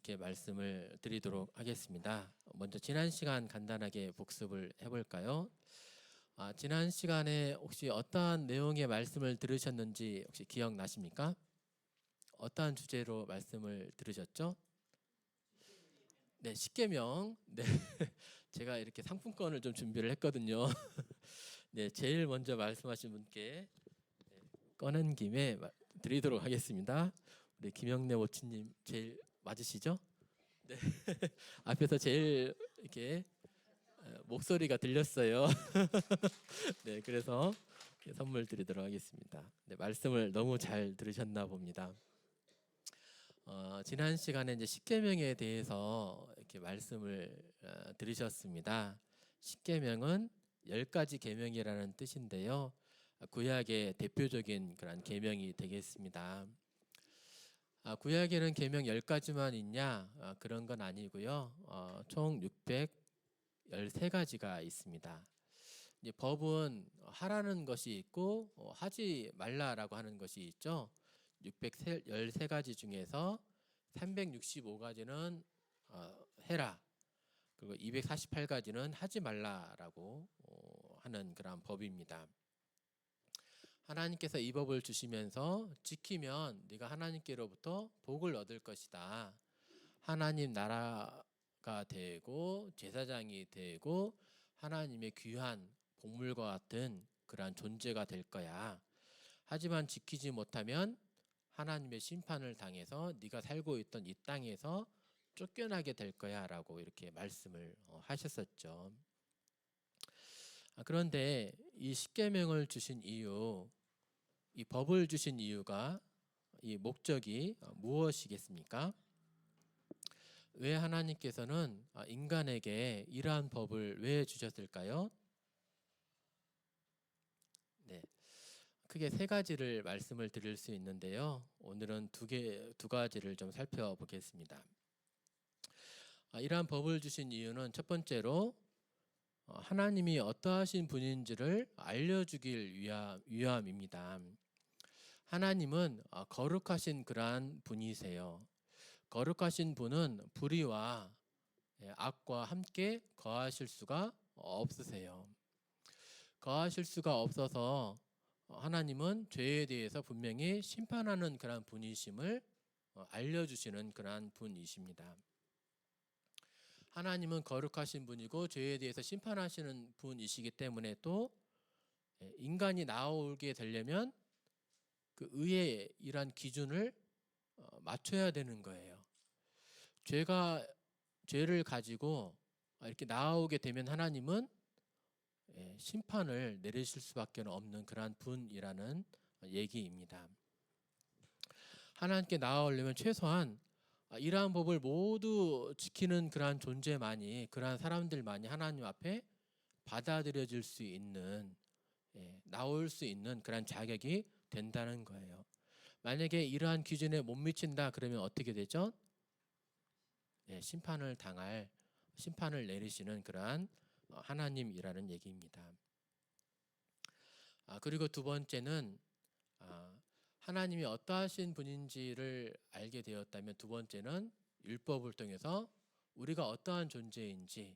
이렇게 말씀을 드리도록 하겠습니다. 먼저 지난 시간 간단하게 복습을 해볼까요? 지난 시간에 혹시 어떠한 내용의 말씀을 들으셨는지 혹시 기억나십니까? 어떠한 주제로 말씀을 들으셨죠? 네, 십계명. 네, 제가 이렇게 상품권을 좀 준비를 했거든요. 네, 제일 먼저 말씀하신 분께 꺼낸 김에 드리도록 하겠습니다. 우리 김영래 모치님 제일 맞으시죠? 네, 앞에서 제일 이렇게 목소리가 들렸어요. 네, 그래서 선물 드리도록 하겠습니다. 네, 말씀을 너무 잘 들으셨나 봅니다. 지난 시간에 이제 십계명에 대해서 이렇게 말씀을 들으셨습니다. 십계명은 10가지 계명이라는 뜻인데요. 구약의 대표적인 그런 계명이 되겠습니다. 구약에는 계명 10가지만 있냐? 그런 건 아니고요. 총 613가지가 있습니다. 이제 법은 하라는 것이 있고 하지 말라라고 하는 것이 있죠. 613가지 중에서 365가지는 해라. 그리고 248가지는 하지 말라라고 하는 그런 법입니다. 하나님께서 이 법을 주시면서 지키면 네가 하나님께로부터 복을 얻을 것이다. 하나님 나라가 되고 제사장이 되고 하나님의 귀한 복물과 같은 그러한 존재가 될 거야. 하지만 지키지 못하면 하나님의 심판을 당해서 네가 살고 있던 이 땅에서 쫓겨나게 될 거야 라고 이렇게 말씀을 하셨었죠. 그런데 이 십계명을 주신 이유, 이 법을 주신 이유가, 이 목적이 무엇이겠습니까? 왜 하나님께서는 인간에게 이러한 법을 왜 주셨을까요? 네, 크게 세 가지를 말씀을 드릴 수 있는데요. 오늘은 두 가지를 좀 살펴보겠습니다. 이러한 법을 주신 이유는 첫 번째로 하나님이 어떠하신 분인지를 알려주길 위함입니다. 하나님은 거룩하신 그러한 분이세요. 거룩하신 분은 불의와 악과 함께 거하실 수가 없으세요. 거하실 수가 없어서 하나님은 죄에 대해서 분명히 심판하는 그러한 분이심을 알려주시는 그러한 분이십니다. 하나님은 거룩하신 분이고 죄에 대해서 심판하시는 분이시기 때문에 또 인간이 나오게 되려면 그 의의 이러한 기준을 맞춰야 되는 거예요. 죄를 가지고 이렇게 나오게 되면 하나님은 심판을 내리실 수밖에 없는 그러한 분이라는 얘기입니다. 하나님께 나아오려면 최소한 이러한 법을 모두 지키는 그러한 존재만이, 그러한 사람들만이 하나님 앞에 받아들여질 수 있는, 나올 수 있는 그러한 자격이 된다는 거예요. 만약에 이러한 기준에 못 미친다 그러면 어떻게 되죠? 심판을 내리시는 그러한 하나님이라는 얘기입니다. 그리고 두 번째는 하나님이 어떠하신 분인지를 알게 되었다면, 두 번째는 율법을 통해서 우리가 어떠한 존재인지,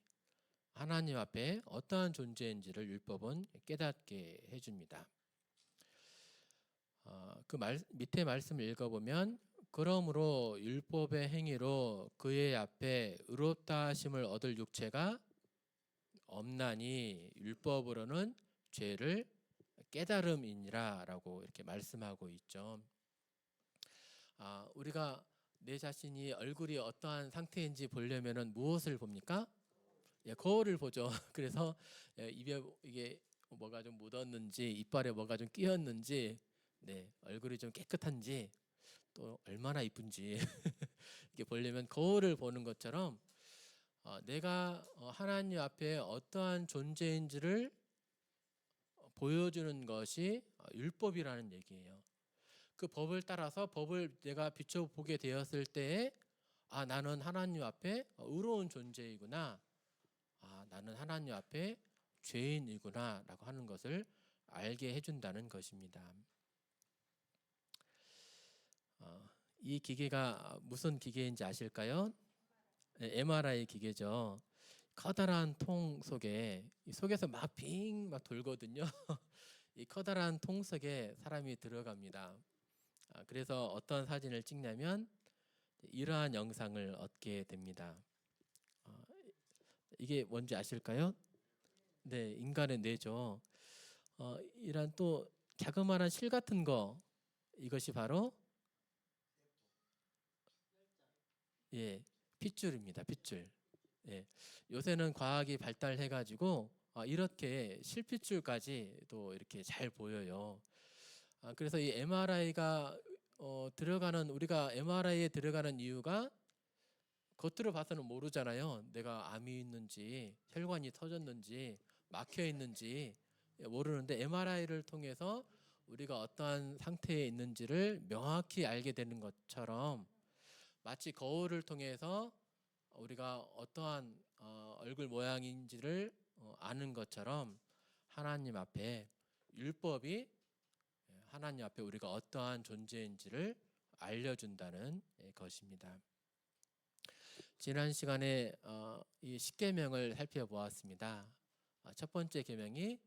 하나님 앞에 어떠한 존재인지를 율법은 깨닫게 해줍니다. 밑에 말씀을 읽어보면, 그러므로 율법의 행위로 그의 앞에 의롭다 하심을 얻을 육체가 없나니 율법으로는 죄를 깨달음이니라 라고 이렇게 말씀하고 있죠. 우리가 내 자신이 얼굴이 어떠한 상태인지 보려면 무엇을 봅니까? 거울을 보죠. 그래서 입에 이게 뭐가 좀 묻었는지, 이빨에 뭐가 좀 끼었는지, 얼굴이 좀 깨끗한지, 또 얼마나 이쁜지 이렇게 보려면 거울을 보는 것처럼 내가 하나님 앞에 어떠한 존재인지를 보여주는 것이 율법이라는 얘기예요. 그 법을 따라서 법을 내가 비춰보게 되었을 때에 나는 하나님 앞에 의로운 존재이구나, 나는 하나님 앞에 죄인이구나 라고 하는 것을 알게 해준다는 것입니다. 이 기계가 무슨 기계인지 아실까요? 네, MRI 기계죠. 커다란 통 속에 이 속에서 막 빙 막 돌거든요. 이 커다란 통 속에 사람이 들어갑니다. 그래서 어떤 사진을 찍냐면 이러한 영상을 얻게 됩니다. 어, 이게 뭔지 아실까요? 네, 인간의 뇌죠. 이런 또 자그마한 실 같은 거, 이것이 바로 예, 핏줄입니다. 핏줄. 예, 요새는 과학이 발달해가지고 이렇게 실핏줄까지 또 이렇게 잘 보여요. 그래서 이 MRI가 들어가는 우리가 MRI에 들어가는 이유가 겉으로 봐서는 모르잖아요. 내가 암이 있는지 혈관이 터졌는지 막혀 있는지 모르는데 MRI를 통해서 우리가 어떠한 상태에 있는지를 명확히 알게 되는 것처럼 마치 거울을 통해서 우리가 어떠한 얼굴 모양인지를 아는 것처럼 하나님 앞에 율법이 하나님 앞에 우리가 어떠한 존재인지를 알려준다는 것입니다. 지난 시간에 이 십계명을 살펴보았습니다. 첫 번째 계명이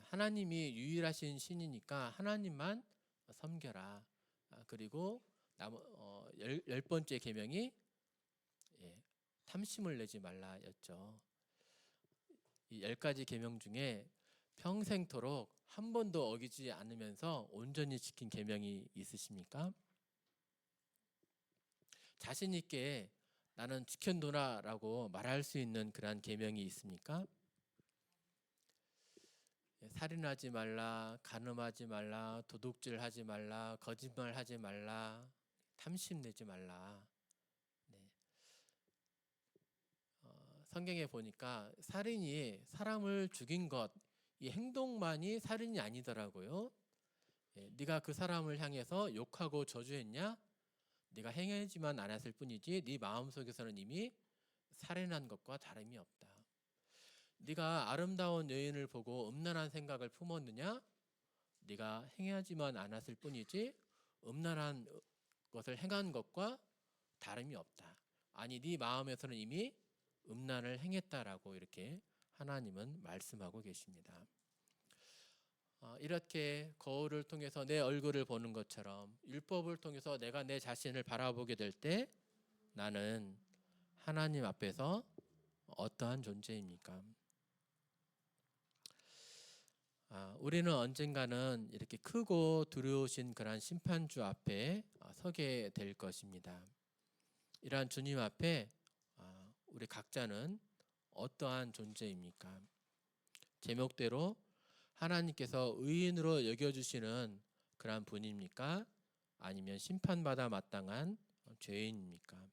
하나님이 유일하신 신이니까 하나님만 섬겨라. 그리고 열 번째 계명이 탐심을 내지 말라였죠. 이 10가지 계명 중에 평생토록 한 번도 어기지 않으면서 온전히 지킨 계명이 있으십니까? 자신 있게 나는 지켰노라라고 말할 수 있는 그러한 계명이 있습니까? 살인하지 말라, 간음하지 말라, 도둑질하지 말라, 거짓말하지 말라, 탐심내지 말라. 네. 성경에 보니까 살인이 사람을 죽인 것, 이 행동만이 살인이 아니더라고요. 네가 그 사람을 향해서 욕하고 저주했냐? 네가 행하지만 않았을 뿐이지 네 마음속에서는 이미 살인한 것과 다름이 없다. 네가 아름다운 여인을 보고 음란한 생각을 품었느냐? 네가 행하지만 않았을 뿐이지 음란한 것을 행한 것과 다름이 없다. 아니 네 마음에서는 이미 음란을 행했다라고 이렇게 하나님은 말씀하고 계십니다. 이렇게 거울을 통해서 내 얼굴을 보는 것처럼 율법을 통해서 내가 내 자신을 바라보게 될 때 나는 하나님 앞에서 어떠한 존재입니까? 우리는 언젠가는 이렇게 크고 두려우신 그러한 심판주 앞에 서게 될 것입니다. 이러한 주님 앞에 우리 각자는 어떠한 존재입니까? 제목대로 하나님께서 의인으로 여겨주시는 그러한 분입니까? 아니면 심판받아 마땅한 죄인입니까?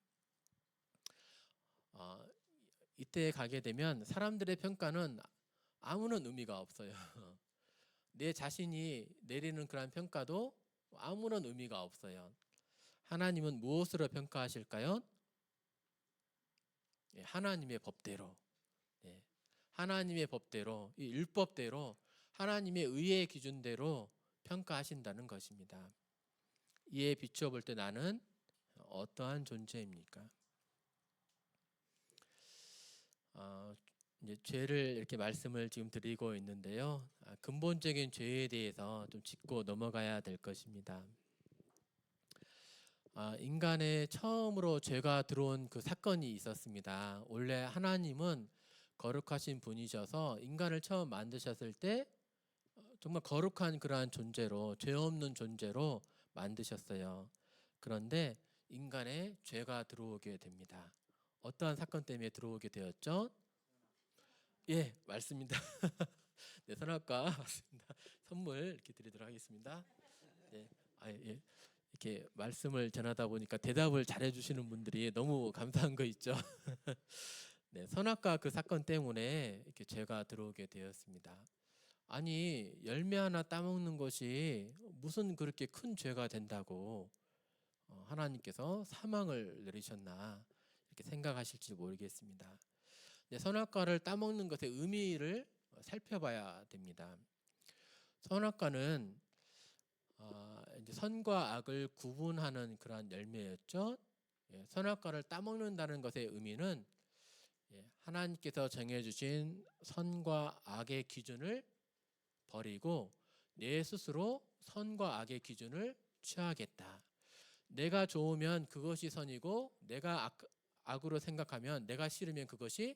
이때 가게 되면 사람들의 평가는 아무런 의미가 없어요. 내 자신이 내리는 그러한 평가도 아무런 의미가 없어요. 하나님은 무엇으로 평가하실까요? 하나님의 법대로, 하나님의 법대로, 이 율법대로 하나님의 의의 기준대로 평가하신다는 것입니다. 이에 비추어 볼 때 나는 어떠한 존재입니까? 이제 죄를 이렇게 말씀을 지금 드리고 있는데요. 근본적인 죄에 대해서 좀 짚고 넘어가야 될 것입니다. 인간의 처음으로 죄가 들어온 그 사건이 있었습니다. 원래 하나님은 거룩하신 분이셔서 인간을 처음 만드셨을 때 정말 거룩한 그러한 존재로 죄 없는 존재로 만드셨어요. 그런데 인간의 죄가 들어오게 됩니다. 어떠한 사건 때문에 들어오게 되었죠? 예, 맞습니다. 네, 선악과 맞습니다. 선물 이렇게 드리도록 하겠습니다. 네, 예. 이렇게 말씀을 전하다 보니까 대답을 잘해 주시는 분들이 너무 감사한 거 있죠. 네, 선악과 그 사건 때문에 이렇게 죄가 들어오게 되었습니다. 아니, 열매 하나 따먹는 것이 무슨 그렇게 큰 죄가 된다고 하나님께서 사망을 내리셨나 이렇게 생각하실지 모르겠습니다. 네, 선악과를 따먹는 것의 의미를 살펴봐야 됩니다. 선악과는 이제 선과 악을 구분하는 그러한 열매였죠. 선악과를 따먹는다는 것의 의미는 하나님께서 정해주신 선과 악의 기준을 버리고 내 스스로 선과 악의 기준을 취하겠다. 내가 좋으면 그것이 선이고 내가 악으로 생각하면, 내가 싫으면 그것이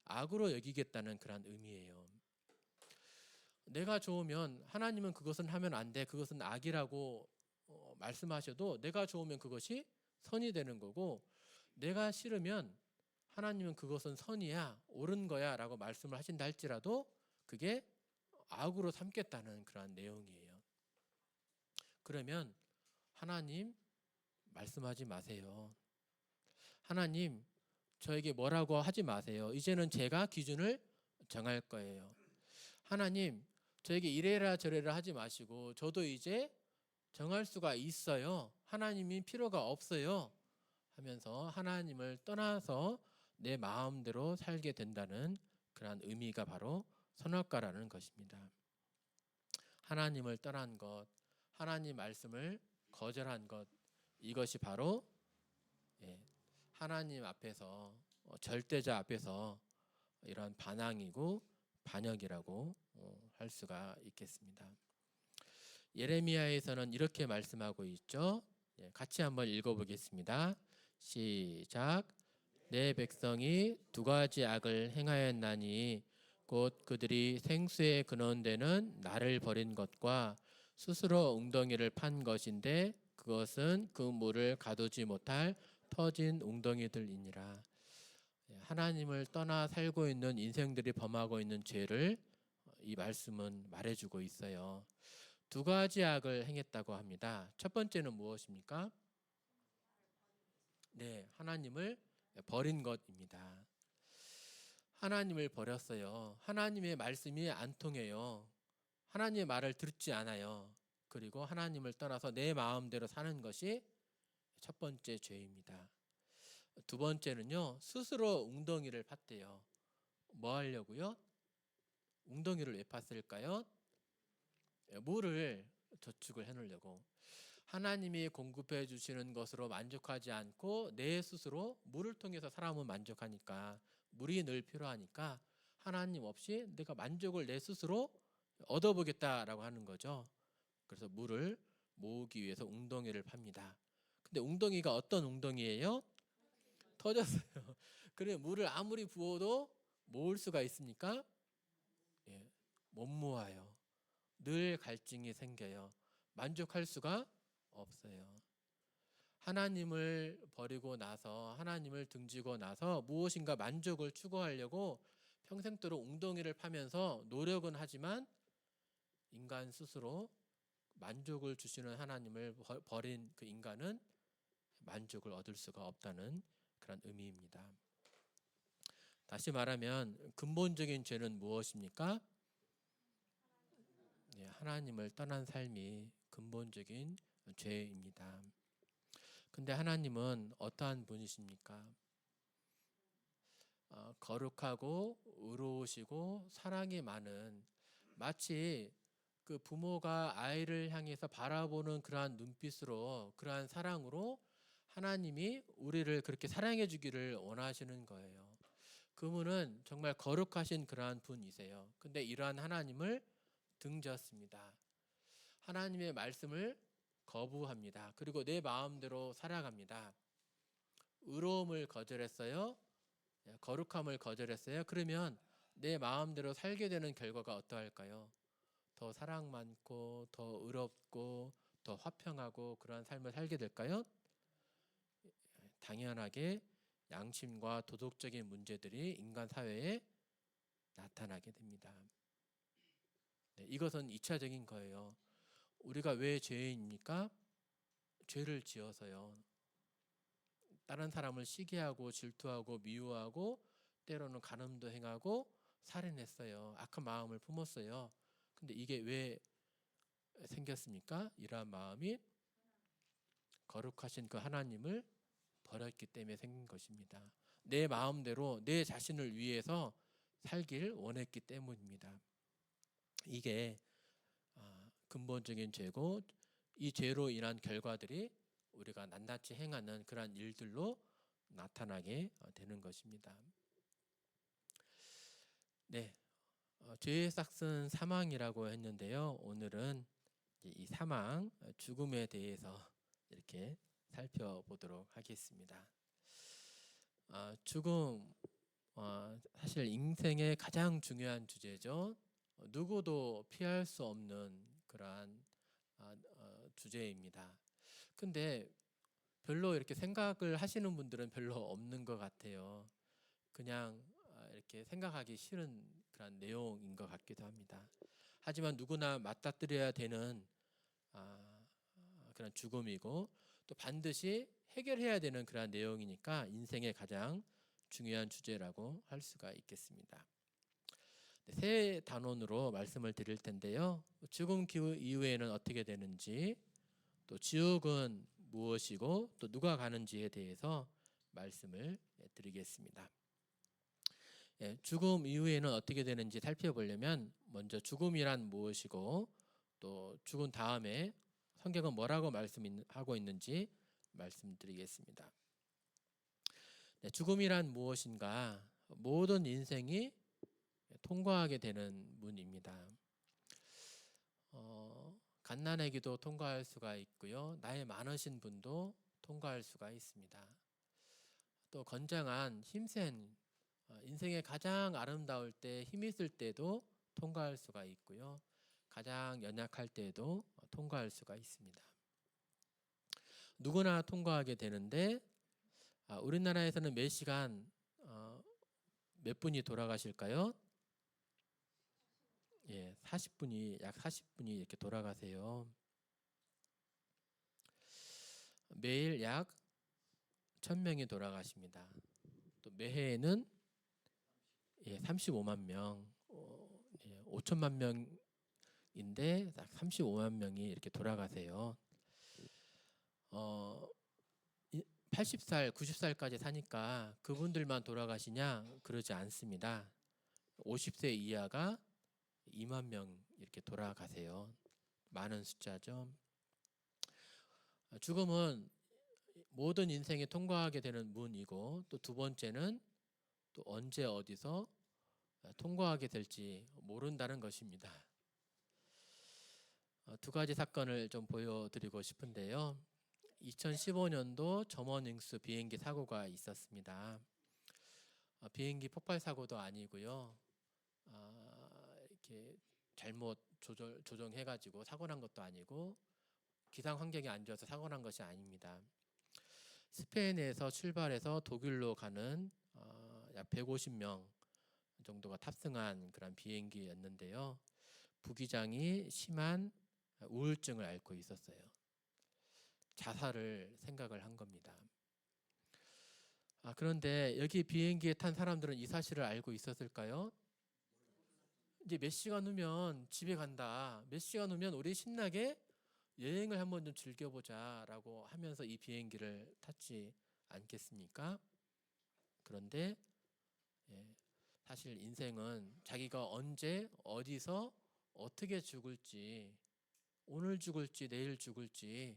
악으로 여기겠다는 그런 의미예요. 내가 좋으면 하나님은 그것은 하면 안 돼, 그것은 악이라고 말씀하셔도 내가 좋으면 그것이 선이 되는 거고, 내가 싫으면 하나님은 그것은 선이야, 옳은 거야 라고 말씀을 하신다 할지라도 그게 악으로 삼겠다는 그런 내용이에요. 그러면 하나님 말씀하지 마세요. 하나님 저에게 뭐라고 하지 마세요. 이제는 제가 기준을 정할 거예요. 하나님 저에게 이래라 저래라 하지 마시고 저도 이제 정할 수가 있어요. 하나님이 필요가 없어요 하면서 하나님을 떠나서 내 마음대로 살게 된다는 그런 의미가 바로 선악과라는 것입니다. 하나님을 떠난 것, 하나님 말씀을 거절한 것, 이것이 바로 하나님 앞에서, 절대자 앞에서 이런 반항이고 반역이라고 할 수가 있겠습니다. 예레미야에서는 이렇게 말씀하고 있죠. 같이 한번 읽어보겠습니다. 시작. 내 백성이 두 가지 악을 행하였나니 곧 그들이 생수의 근원되는 나를 버린 것과 스스로 웅덩이를 판 것인데 그것은 그 물을 가두지 못할 터진 웅덩이들이니라. 하나님을 떠나 살고 있는 인생들이 범하고 있는 죄를 이 말씀은 말해주고 있어요. 두 가지 악을 행했다고 합니다. 첫 번째는 무엇입니까? 하나님을 버린 것입니다. 하나님을 버렸어요. 하나님의 말씀이 안 통해요. 하나님의 말을 듣지 않아요. 그리고 하나님을 떠나서 내 마음대로 사는 것이 첫 번째 죄입니다. 두 번째는요, 스스로 웅덩이를 팠대요. 뭐 하려고요? 웅덩이를 왜 팠을까요? 물을 저축을 해놓으려고. 하나님이 공급해 주시는 것으로 만족하지 않고 내 스스로 물을 통해서 사람은 만족하니까, 물이 늘 필요하니까 하나님 없이 내가 만족을 내 스스로 얻어보겠다라고 하는 거죠. 그래서 물을 모으기 위해서 웅덩이를 팝니다. 근데 웅덩이가 어떤 웅덩이예요? 터졌어요. 그래 물을 아무리 부어도 모을 수가 있습니까? 못 모아요. 늘 갈증이 생겨요. 만족할 수가 없어요. 하나님을 버리고 나서, 하나님을 등지고 나서 무엇인가 만족을 추구하려고 평생도록 웅덩이를 파면서 노력은 하지만 인간 스스로 만족을 주시는 하나님을 버린 그 인간은 만족을 얻을 수가 없다는 그런 의미입니다. 다시 말하면 근본적인 죄는 무엇입니까? 하나님을 떠난 삶이 근본적인 죄입니다. 근데 하나님은 어떠한 분이십니까? 거룩하고 의로우시고 사랑이 많은, 마치 그 부모가 아이를 향해서 바라보는 그러한 눈빛으로, 그러한 사랑으로 하나님이 우리를 그렇게 사랑해 주기를 원하시는 거예요. 그분은 정말 거룩하신 그러한 분이세요. 근데 이러한 하나님을 등졌습니다. 하나님의 말씀을 거부합니다. 그리고 내 마음대로 살아갑니다. 의로움을 거절했어요. 거룩함을 거절했어요. 그러면 내 마음대로 살게 되는 결과가 어떠할까요? 더 사랑 많고 더 의롭고 더 화평하고 그러한 삶을 살게 될까요? 당연하게 양심과 도덕적인 문제들이 인간 사회에 나타나게 됩니다. 이것은 2차적인 거예요. 우리가 왜 죄인입니까? 죄를 지어서요. 다른 사람을 시기하고 질투하고 미워하고 때로는 간음도 행하고 살인했어요. 악한 마음을 품었어요. 근데 이게 왜 생겼습니까? 이러한 마음이 거룩하신 그 하나님을 버렸기 때문에 생긴 것입니다. 내 마음대로 내 자신을 위해서 살길 원했기 때문입니다. 이게 근본적인 죄고, 이 죄로 인한 결과들이 우리가 낱낱이 행하는 그러한 일들로 나타나게 되는 것입니다. 네, 죄의 삭은 사망이라고 했는데요. 오늘은 이 사망, 죽음에 대해서 이렇게 살펴보도록 하겠습니다. 죽음, 사실 인생의 가장 중요한 주제죠. 누구도 피할 수 없는 그러한 주제입니다. 근데 별로 이렇게 생각을 하시는 분들은 별로 없는 것 같아요. 그냥 이렇게 생각하기 싫은 그런 내용인 것 같기도 합니다. 하지만 누구나 맞닥뜨려야 되는 그런 죽음이고 또 반드시 해결해야 되는 그런 내용이니까 인생의 가장 중요한 주제라고 할 수가 있겠습니다. 세 단원으로 말씀을 드릴 텐데요. 죽음 이후에는 어떻게 되는지, 또 지옥은 무엇이고 또 누가 가는지에 대해서 말씀을 드리겠습니다. 죽음 이후에는 어떻게 되는지 살펴보려면 먼저 죽음이란 무엇이고 또 죽은 다음에 성경은 뭐라고 말씀하고 있는지 말씀드리겠습니다. 죽음이란 무엇인가? 모든 인생이 통과하게 되는 문입니다. 갓난아기도 통과할 수가 있고요. 나이 많으신 분도 통과할 수가 있습니다. 또 건장한 힘센 인생의 가장 아름다울 때 힘 있을 때도 통과할 수가 있고요. 가장 연약할 때도 통과할 수가 있습니다. 누구나 통과하게 되는데 우리나라에서는 몇 시간 몇 분이 돌아가실까요? 40분이 약 40분이 이렇게 돌아가세요. 매일 약 1000명이 돌아가십니다. 또 매해에는 35만 명, 5천만 명인데 35만 명이 이렇게 돌아가세요. 80살, 90살까지 사니까 그분들만 돌아가시냐? 그러지 않습니다. 50세 이하가 2만 명 이렇게 돌아가세요. 많은 숫자죠. 죽음은 모든 인생에 통과하게 되는 문이고 또 두 번째는 또 언제 어디서 통과하게 될지 모른다는 것입니다. 두 가지 사건을 좀 보여드리고 싶은데요. 2015년도 점원잉스 비행기 사고가 있었습니다. 비행기 폭발 사고도 아니고요. 이렇게 잘못 조정해가지고 사고 난 것도 아니고 기상 환경이 안 좋아서 사고 난 것이 아닙니다. 스페인에서 출발해서 독일로 가는 약 150명 정도가 탑승한 그런 비행기였는데요. 부기장이 심한 우울증을 앓고 있었어요. 자살을 생각을 한 겁니다. 그런데 여기 비행기에 탄 사람들은 이 사실을 알고 있었을까요? 이제 몇 시간 후면 집에 간다. 몇 시간 후면 우리 신나게 여행을 한번 좀 즐겨보자라고 하면서 이 비행기를 탔지 않겠습니까? 그런데 사실 인생은 자기가 언제 어디서 어떻게 죽을지, 오늘 죽을지 내일 죽을지,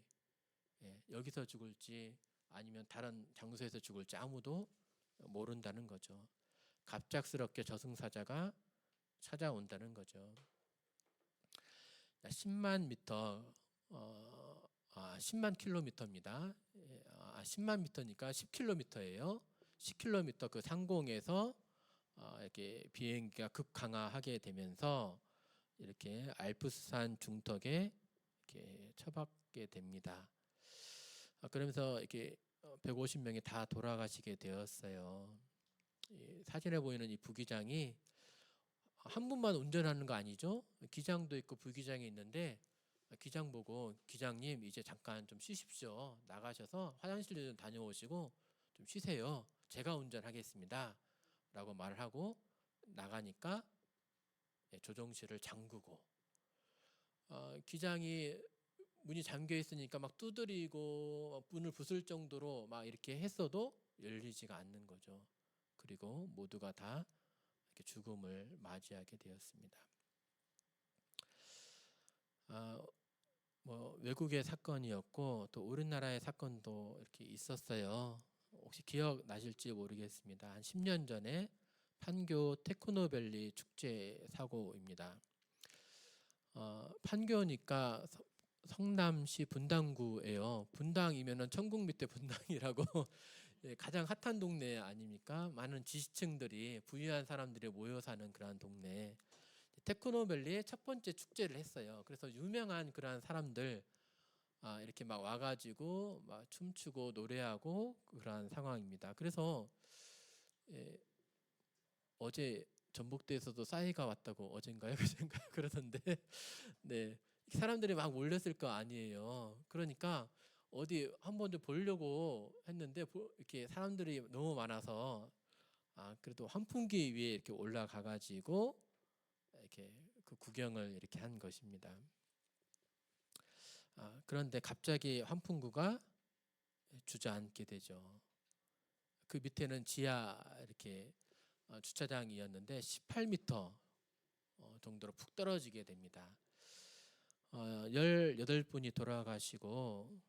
여기서 죽을지 아니면 다른 장소에서 죽을지 아무도 모른다는 거죠. 갑작스럽게 저승사자가 찾아온다는 거죠. 10만 미터 10만 킬로미터입니다. 10만 미터니까 10킬로미터예요. 10킬로미터 그 상공에서 이렇게 비행기가 급강하하게 되면서 이렇게 알프스산 중턱에 이렇게 처박게 됩니다. 그러면서 이렇게 150명이 다 돌아가시게 되었어요. 사진에 보이는 이 부기장이 한 분만 운전하는 거 아니죠? 기장도 있고 부기장이 있는데 기장 보고 기장님 이제 잠깐 좀 쉬십시오. 나가셔서 화장실 좀 다녀오시고 좀 쉬세요. 제가 운전하겠습니다. 라고 말을 하고 나가니까 조종실을 잠그고 기장이 문이 잠겨 있으니까 막 두드리고 문을 부술 정도로 막 이렇게 했어도 열리지가 않는 거죠. 그리고 모두가 다 이렇게 죽음을 맞이하게 되었습니다. 뭐 외국의 사건이었고 또 우리나라의 사건도 이렇게 있었어요. 혹시 기억 나실지 모르겠습니다. 한 10년 전에 판교 테크노밸리 축제 사고입니다. 판교니까 성남시 분당구예요. 분당이면은 천국 밑에 분당이라고 예, 가장 핫한 동네 아닙니까? 많은 지시층들이 부유한 사람들이 모여 사는 그러한 동네. 테크노밸리의 첫 번째 축제를 했어요. 그래서 유명한 그러한 사람들 이렇게 막 와가지고 막 춤추고 노래하고 그러한 상황입니다. 그래서 예, 어제 전북대에서도 싸이가 왔다고 어젠가요, 그젠가요 그러던데 네 사람들이 막 몰렸을 거 아니에요. 그러니까 어디 한번 좀 보려고 했는데 이렇게 사람들이 너무 많아서 그래도 환풍기 위에 이렇게 올라가 가지고 이렇게 그 구경을 이렇게 한 것입니다. 그런데 갑자기 환풍구가 주저앉게 되죠. 그 밑에는 지하 이렇게 주차장이었는데 18m 정도로 푹 떨어지게 됩니다. 18분이 돌아가시고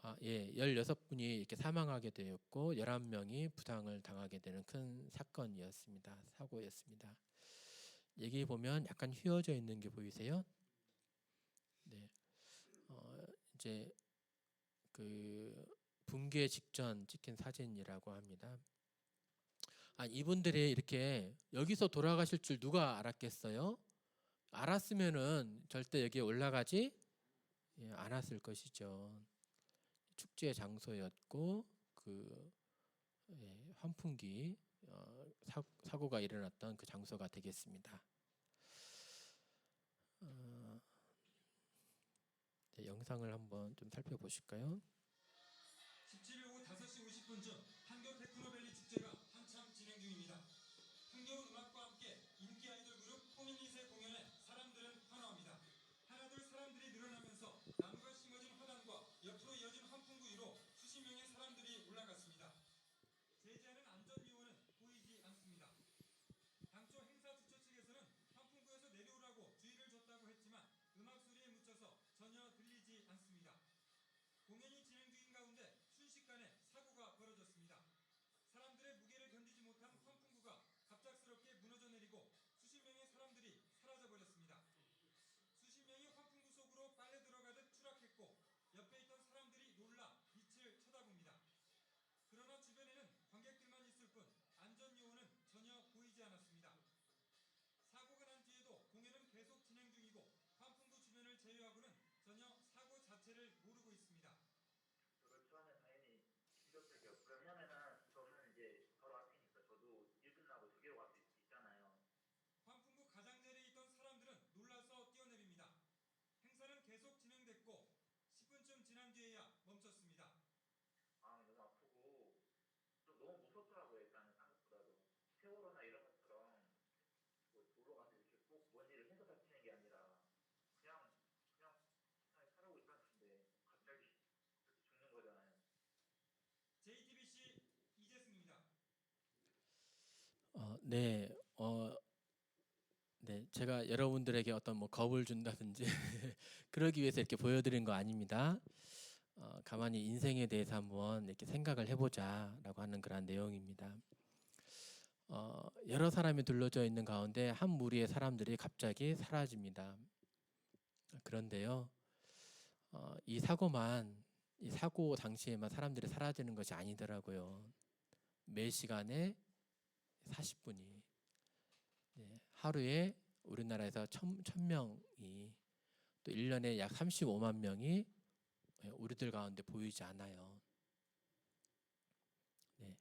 16분이 이렇게 사망하게 되었고 11명이 부상을 당하게 되는 큰 사건이었습니다. 사고였습니다. 여기 보면 약간 휘어져 있는 게 보이세요? 네. 이제 그 붕괴 직전 찍힌 사진이라고 합니다. 이분들이 이렇게 여기서 돌아가실 줄 누가 알았겠어요? 알았으면은 절대 여기에 올라가지 않았을 것이죠. 축제 장소였고 그 환풍기 사고가 일어났던 그 장소가 되겠습니다. 영상을 한번 좀 살펴보실까요? 17일 오후 5시 50분쯤 판교 테크노밸리 축제가 한참 진행 중입니다. 흥겨운 음악과 함께 인기 아이돌 그룹 포미닛의 공연에 사람들은 환호합니다. 하나둘 사람들이 늘어나면서 나무가 심어진 화단과 옆으로 이어진 환풍구 위로 수십 명의 사람들이 올라갔습니다. 제지하는 안전요원은 보이지 않습니다. 당초 행사 주최 측에서는 환풍구에서 내려오라고 주의를 줬다고 했지만 음악 소리에 묻혀서 전혀 들리지 않습니다. 공연이 진행 중인 가운데 순식간에 사고가 벌어졌습니다. 사람들의 무게를 견디지 못한 환풍구가 갑작스럽게 무너져 내리고 수십 명의 사람들이 사라져버렸습니다. 수십 명이 환풍구 속으로 빨려 들어가듯 추락했고 옆에 있던 사람들이 놀라 빛을 쳐다봅니다. 그러나 주변에는 관객들만 있을 뿐 안전요원은 전혀 보이지 않았습니다. 사고가 난 뒤에도 공연은 계속 진행 중이고 환풍구 주변을 제외하고는 전혀 사고 자체를 모르고 있습니다. 저는 당연히 충격적이었고요. 왜냐면은 저는 이제 바로 앞이니까 저도 일 끝나고 저기로 갈 수 있잖아요. 환풍구 가장자리에 있던 사람들은 놀라서 뛰어내립니다. 행사는 계속 진행됐고 10분쯤 지난 뒤에야 멈췄습니다. 너무 아프고 좀 너무 무섭더라고요. 일단은 생각보다도 세월호나 이런 것처럼 뭐 도로 가서 이렇게 꼭 뭔 일을 해서 다치는 게 아니라 그냥 세상에 살아오고 있었는데 갑자기 이렇게 죽는 거잖아요. JTBC 이재승입니다. 네, 네, 제가 여러분들에게 어떤 뭐 겁을 준다든지 그러기 위해서 이렇게 보여드린 거 아닙니다. 가만히 인생에 대해서 한번 이렇게 생각을 해보자라고 하는 그런 내용입니다. 여러 사람이 둘러져 있는 가운데 한 무리의 사람들이 갑자기 사라집니다. 그런데요, 이 사고 당시에만 사람들이 사라지는 것이 아니더라고요. 매 시간에 40분이 하루에 우리나라에서 1000명이 또 1년에 약 35만 명이 우리들 가운데 보이지 않아요. 네.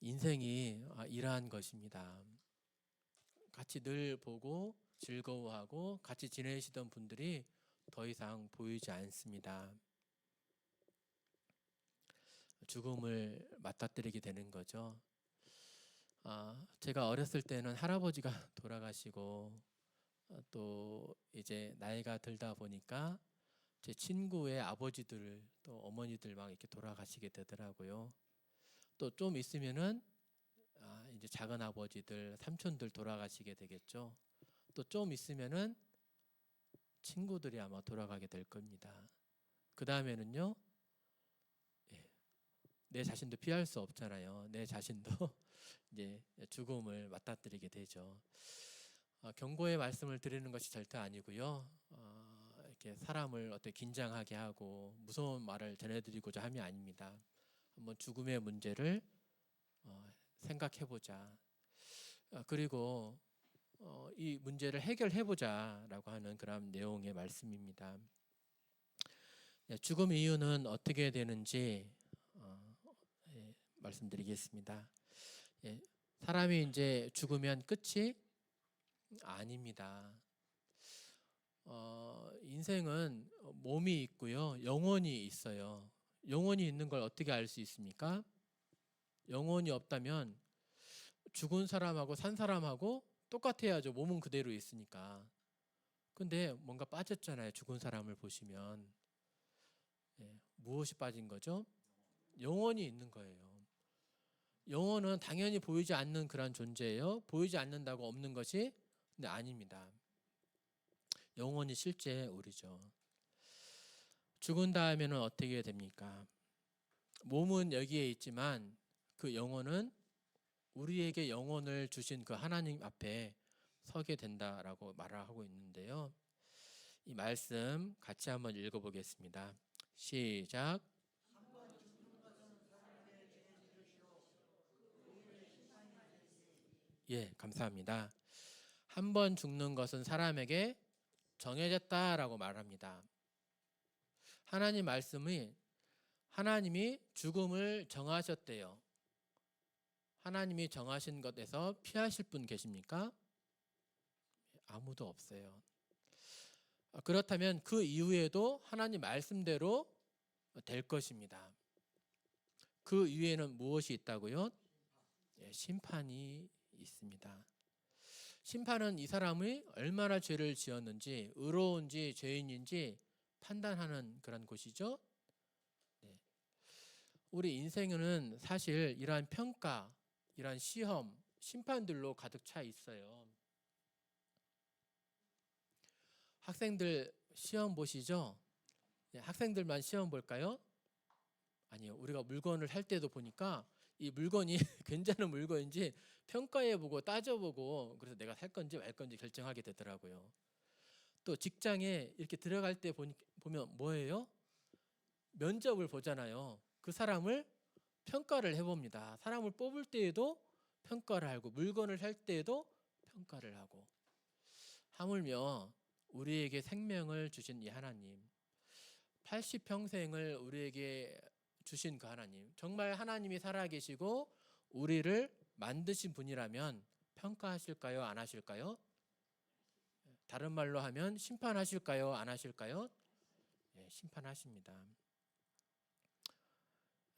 인생이 이러한 것입니다. 같이 늘 보고 즐거워하고 같이 지내시던 분들이 더 이상 보이지 않습니다. 죽음을 맞닥뜨리게 되는 거죠. 제가 어렸을 때는 할아버지가 돌아가시고 또 이제 나이가 들다 보니까 제 친구의 아버지들 또 어머니들 막 이렇게 돌아가시게 되더라고요. 또 좀 있으면은 이제 작은 아버지들 삼촌들 돌아가시게 되겠죠. 또 좀 있으면은 친구들이 아마 돌아가게 될 겁니다. 그 다음에는요, 내 자신도 피할 수 없잖아요. 내 자신도 이제 죽음을 맞닥뜨리게 되죠. 경고의 말씀을 드리는 것이 절대 아니고요. 이렇게 사람을 어떻게 긴장하게 하고 무서운 말을 전해드리고자 함이 아닙니다. 한번 죽음의 문제를 생각해보자. 그리고 이 문제를 해결해보자라고 하는 그런 내용의 말씀입니다. 죽음 이유는 어떻게 되는지 말씀드리겠습니다. 사람이 이제 죽으면 끝이 아닙니다. 인생은 몸이 있고요, 영혼이 있어요. 영혼이 있는 걸 어떻게 알 수 있습니까? 영혼이 없다면 죽은 사람하고 산 사람하고 똑같아야죠. 몸은 그대로 있으니까. 근데 뭔가 빠졌잖아요. 죽은 사람을 보시면 무엇이 빠진 거죠? 영혼이 있는 거예요. 영혼은 당연히 보이지 않는 그런 존재예요. 보이지 않는다고 없는 것이 근데 아닙니다. 영혼이 실제 우리죠. 죽은 다음에는 어떻게 됩니까? 몸은 여기에 있지만 그 영혼은 우리에게 영혼을 주신 그 하나님 앞에 서게 된다라고 말을 하고 있는데요. 이 말씀 같이 한번 읽어보겠습니다. 시작. 예, 감사합니다. 한 번 죽는 것은 사람에게 정해졌다라고 말합니다. 하나님 말씀이 하나님이 죽음을 정하셨대요. 하나님이 정하신 것에서 피하실 분 계십니까? 아무도 없어요. 그렇다면 그 이후에도 하나님 말씀대로 될 것입니다. 그 이후에는 무엇이 있다고요? 심판이 있습니다. 심판은 이 사람이 얼마나 죄를 지었는지, 의로운지 죄인인지 판단하는 그런 곳이죠. 우리 인생은 사실 이러한 평가, 이러한 시험, 심판들로 가득 차 있어요. 학생들 시험 보시죠? 학생들만 시험 볼까요? 아니요. 우리가 물건을 할 때도 보니까 이 물건이 괜찮은 물건인지 평가해보고 따져보고 그래서 내가 살 건지 말 건지 결정하게 되더라고요. 또 직장에 이렇게 들어갈 때 보면 뭐예요? 면접을 보잖아요. 그 사람을 평가를 해봅니다. 사람을 뽑을 때에도 평가를 하고 물건을 살 때에도 평가를 하고 하물며 우리에게 생명을 주신 이 하나님 80평생을 우리에게 주신 그 하나님 정말 하나님이 살아계시고 우리를 만드신 분이라면 평가하실까요? 안 하실까요? 다른 말로 하면 심판하실까요? 안 하실까요? 심판하십니다.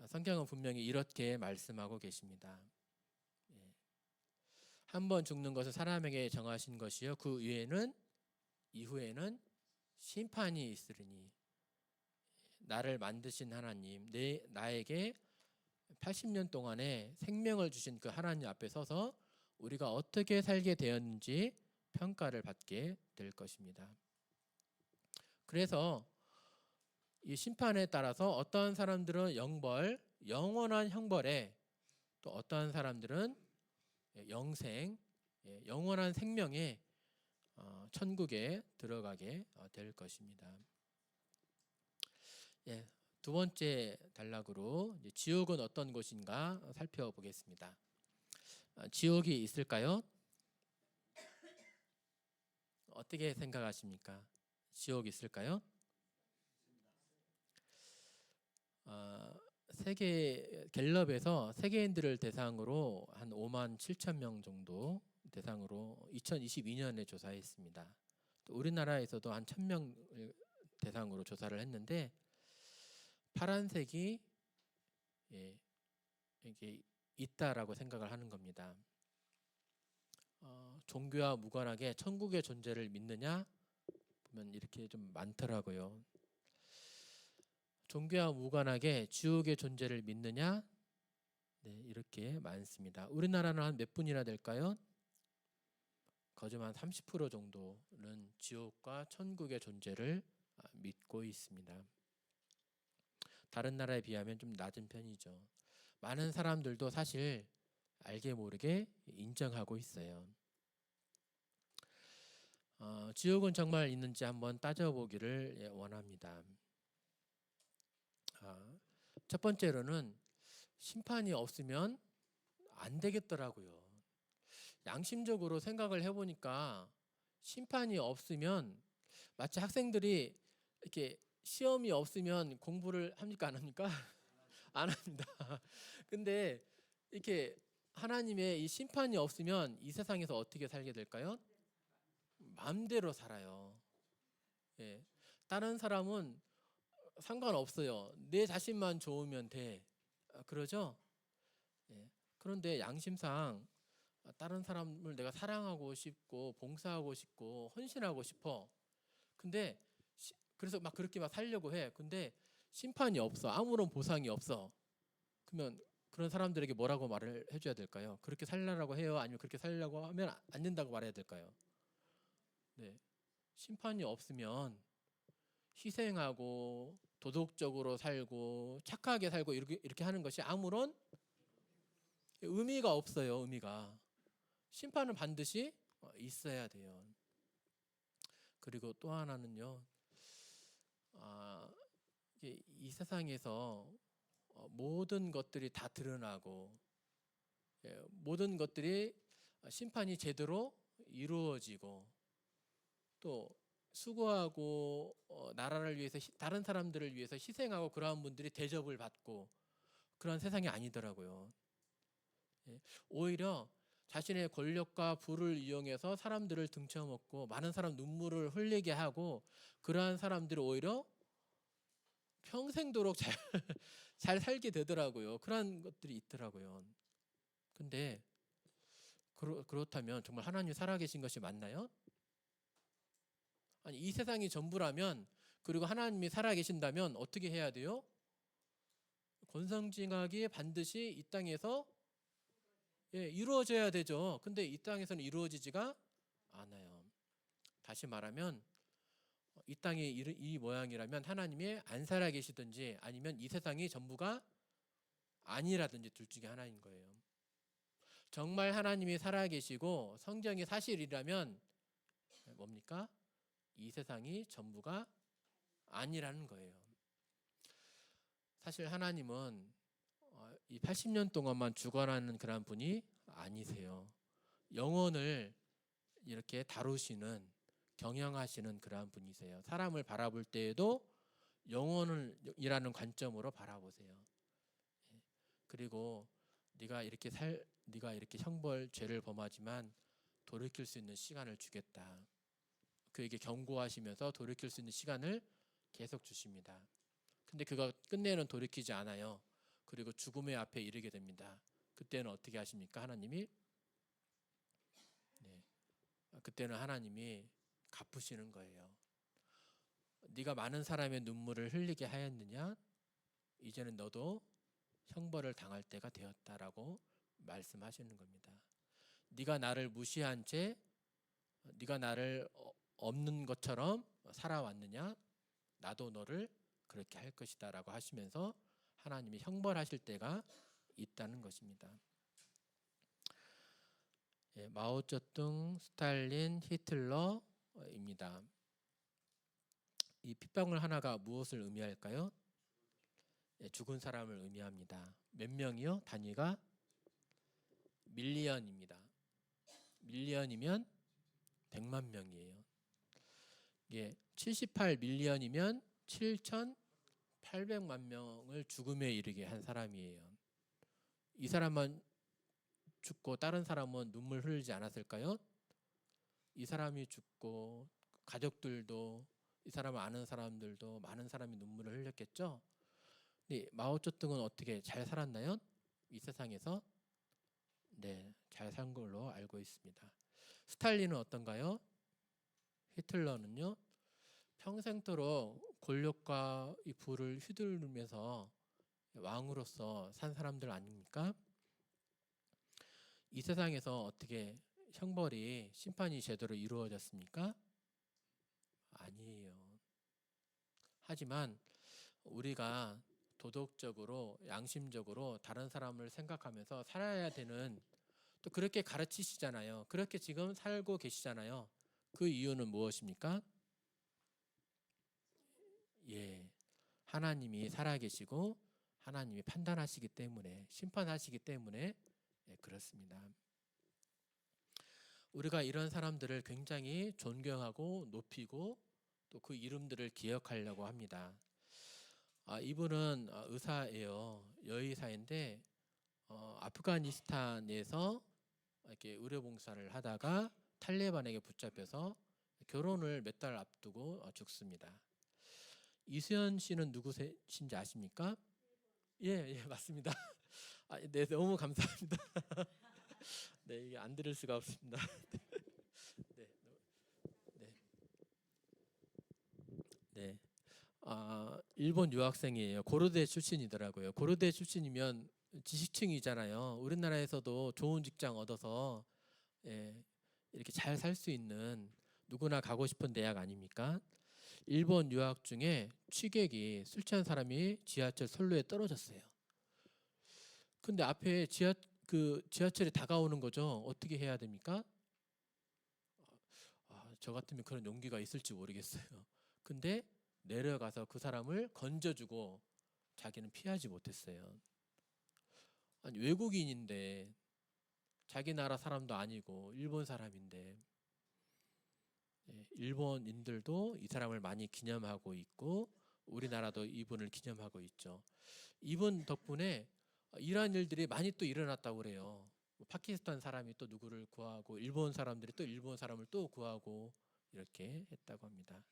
성경은 분명히 이렇게 말씀하고 계십니다. 한 번 죽는 것을 사람에게 정하신 것이요 그 이후에는 심판이 있으리니 나를 만드신 하나님 나에게 80년 동안에 생명을 주신 그 하나님 앞에 서서 우리가 어떻게 살게 되었는지 평가를 받게 될 것입니다. 그래서 이 심판에 따라서 어떠한 사람들은 영벌, 영원한 형벌에 또 어떠한 사람들은 영생, 영원한 생명에 천국에 들어가게 될 것입니다. 두 번째 단락으로 지옥은 어떤 곳인가 살펴보겠습니다. 지옥이 있을까요? 어떻게 생각하십니까? 지옥이 있을까요? 세계 갤럽에서 세계인들을 대상으로 한 5만 7천 명 정도 대상으로 2022년에 조사했습니다. 또 우리나라에서도 한 1,000명을 대상으로 조사를 했는데 파란색이 이게 있다라고 생각을 하는 겁니다. 종교와 무관하게 천국의 존재를 믿느냐 보면 이렇게 좀 많더라고요. 종교와 무관하게 지옥의 존재를 믿느냐? 이렇게 많습니다. 우리나라는 한 몇 분이나 될까요? 거점 한 30% 정도는 지옥과 천국의 존재를 믿고 있습니다. 다른 나라에 비하면 좀 낮은 편이죠. 많은 사람들도 사실 알게 모르게 인정하고 있어요. 지옥은 정말 있는지 한번 따져보기를 원합니다. 첫 번째로는 심판이 없으면 안 되겠더라고요. 양심적으로 생각을 해보니까 심판이 없으면 마치 학생들이 이렇게 시험이 없으면 공부를 합니까? 안 합니까? 안 합니다. 근데 이렇게 하나님의 이 심판이 없으면 이 세상에서 어떻게 살게 될까요? 마음대로 살아요. 예. 다른 사람은 상관없어요. 내 자신만 좋으면 돼. 그러죠? 예. 그런데 양심상 다른 사람을 내가 사랑하고 싶고 봉사하고 싶고 헌신하고 싶어. 근데 그래서 막 그렇게 막 살려고 해. 근데 심판이 없어. 아무런 보상이 없어. 그러면 그런 사람들에게 뭐라고 말을 해줘야 될까요? 그렇게 살라고 해요? 아니면 그렇게 살려고 하면 안 된다고 말해야 될까요? 네. 심판이 없으면 희생하고 도덕적으로 살고 착하게 살고 이렇게 하는 것이 아무런 의미가 없어요. 의미가. 심판은 반드시 있어야 돼요. 그리고 또 하나는요. 이 세상에서 모든 것들이 다 드러나고 모든 것들이 심판이 제대로 이루어지고 또 수고하고 나라를 위해서 다른 사람들을 위해서 희생하고 그러한 분들이 대접을 받고 그런 세상이 아니더라고요. 오히려 자신의 권력과 부를 이용해서 사람들을 등쳐먹고 많은 사람 눈물을 흘리게 하고 그러한 사람들이 오히려 평생도록 잘 살게 되더라고요. 그런 것들이 있더라고요. 근데 그렇다면 정말 하나님 살아계신 것이 맞나요? 아니 이 세상이 전부라면 그리고 하나님이 살아계신다면 어떻게 해야 돼요? 권성징악이 반드시 이 땅에서 이루어져야 되죠. 근데 이 땅에서는 이루어지지가 않아요. 다시 말하면 이 땅이 이 모양이라면 하나님이 안 살아계시든지 아니면 이 세상이 전부가 아니라든지 둘 중에 하나인 거예요. 정말 하나님이 살아계시고 성경이 사실이라면 뭡니까? 이 세상이 전부가 아니라는 거예요. 사실 하나님은 이 80년 동안만 죽어라는 그런 분이 아니세요. 영혼을 이렇게 다루시는 경영하시는 그러한 분이세요. 사람을 바라볼 때에도 영혼이라는 관점으로 바라보세요. 그리고 네가 이렇게 형벌 죄를 범하지만 돌이킬 수 있는 시간을 주겠다. 그에게 경고하시면서 돌이킬 수 있는 시간을 계속 주십니다. 근데 그가 끝내는 돌이키지 않아요. 그리고 죽음의 앞에 이르게 됩니다. 그때는 어떻게 하십니까? 하나님이 그때는 하나님이 갚으시는 거예요. 네가 많은 사람의 눈물을 흘리게 하였느냐? 이제는 너도 형벌을 당할 때가 되었다라고 말씀하시는 겁니다. 네가 나를 무시한 채 네가 나를 없는 것처럼 살아왔느냐? 나도 너를 그렇게 할 것이다라고 하시면서 하나님이 형벌하실 때가 있다는 것입니다. 마오쩌둥, 스탈린, 히틀러입니다. 이 핏방울 하나가 무엇을 의미할까요? 죽은 사람을 의미합니다. 몇 명이요? 단위가 밀리언입니다. 밀리언이면 100만 명이에요. 78밀리언이면 7,800만 명을 죽음에 이르게 한 사람이에요. 이 사람만 죽고 다른 사람은 눈물 흘리지 않았을까요? 이 사람이 죽고 가족들도 이 사람을 아는 사람들도 많은 사람이 눈물을 흘렸겠죠. 근데 마오쩌둥은 어떻게 잘 살았나요? 이 세상에서 잘 산 걸로 알고 있습니다. 스탈린은 어떤가요? 히틀러는요? 평생도록 권력과 이 부를 휘두르면서 왕으로서 산 사람들 아닙니까? 이 세상에서 어떻게 형벌이 심판이 제대로 이루어졌습니까? 아니에요. 하지만 우리가 도덕적으로 양심적으로 다른 사람을 생각하면서 살아야 되는, 또 그렇게 가르치시잖아요. 그렇게 지금 살고 계시잖아요. 그 이유는 무엇입니까? 예, 하나님이 살아계시고 하나님이 판단하시기 때문에, 심판하시기 때문에, 예, 그렇습니다. 우리가 이런 사람들을 굉장히 존경하고 높이고 또 그 이름들을 기억하려고 합니다. 이분은 의사예요. 여의사인데 아프가니스탄에서 이렇게 의료봉사를 하다가 탈레반에게 붙잡혀서 결혼을 몇 달 앞두고 죽습니다. 이수연 씨는 누구신지 아십니까? 예, 맞습니다. 네, 너무 감사합니다. 네, 이게 안 들을 수가 없습니다. 네, 네, 네. 일본 유학생이에요. 고려대 출신이더라고요. 고려대 출신이면 지식층이잖아요. 우리나라에서도 좋은 직장 얻어서, 예, 이렇게 잘 살 수 있는, 누구나 가고 싶은 대학 아닙니까? 일본 유학 중에 취객이, 술 취한 사람이 지하철 선로에 떨어졌어요. 근데 앞에 지하철이 다가오는 거죠. 어떻게 해야 됩니까? 저 같으면 그런 용기가 있을지 모르겠어요. 근데 내려가서 그 사람을 건져주고 자기는 피하지 못했어요. 아니, 외국인인데, 자기 나라 사람도 아니고 일본 사람인데, 예, 일본인들도 이 사람을 많이 기념하고 있고 우리나라도 이분을 기념하고 있죠. 이분 덕분에 이러한 일들이 많이 또 일어났다고 그래요. 파키스탄 사람이 또 누구를 구하고 일본 사람들이 또 일본 사람을 또 구하고 이렇게 했다고 합니다.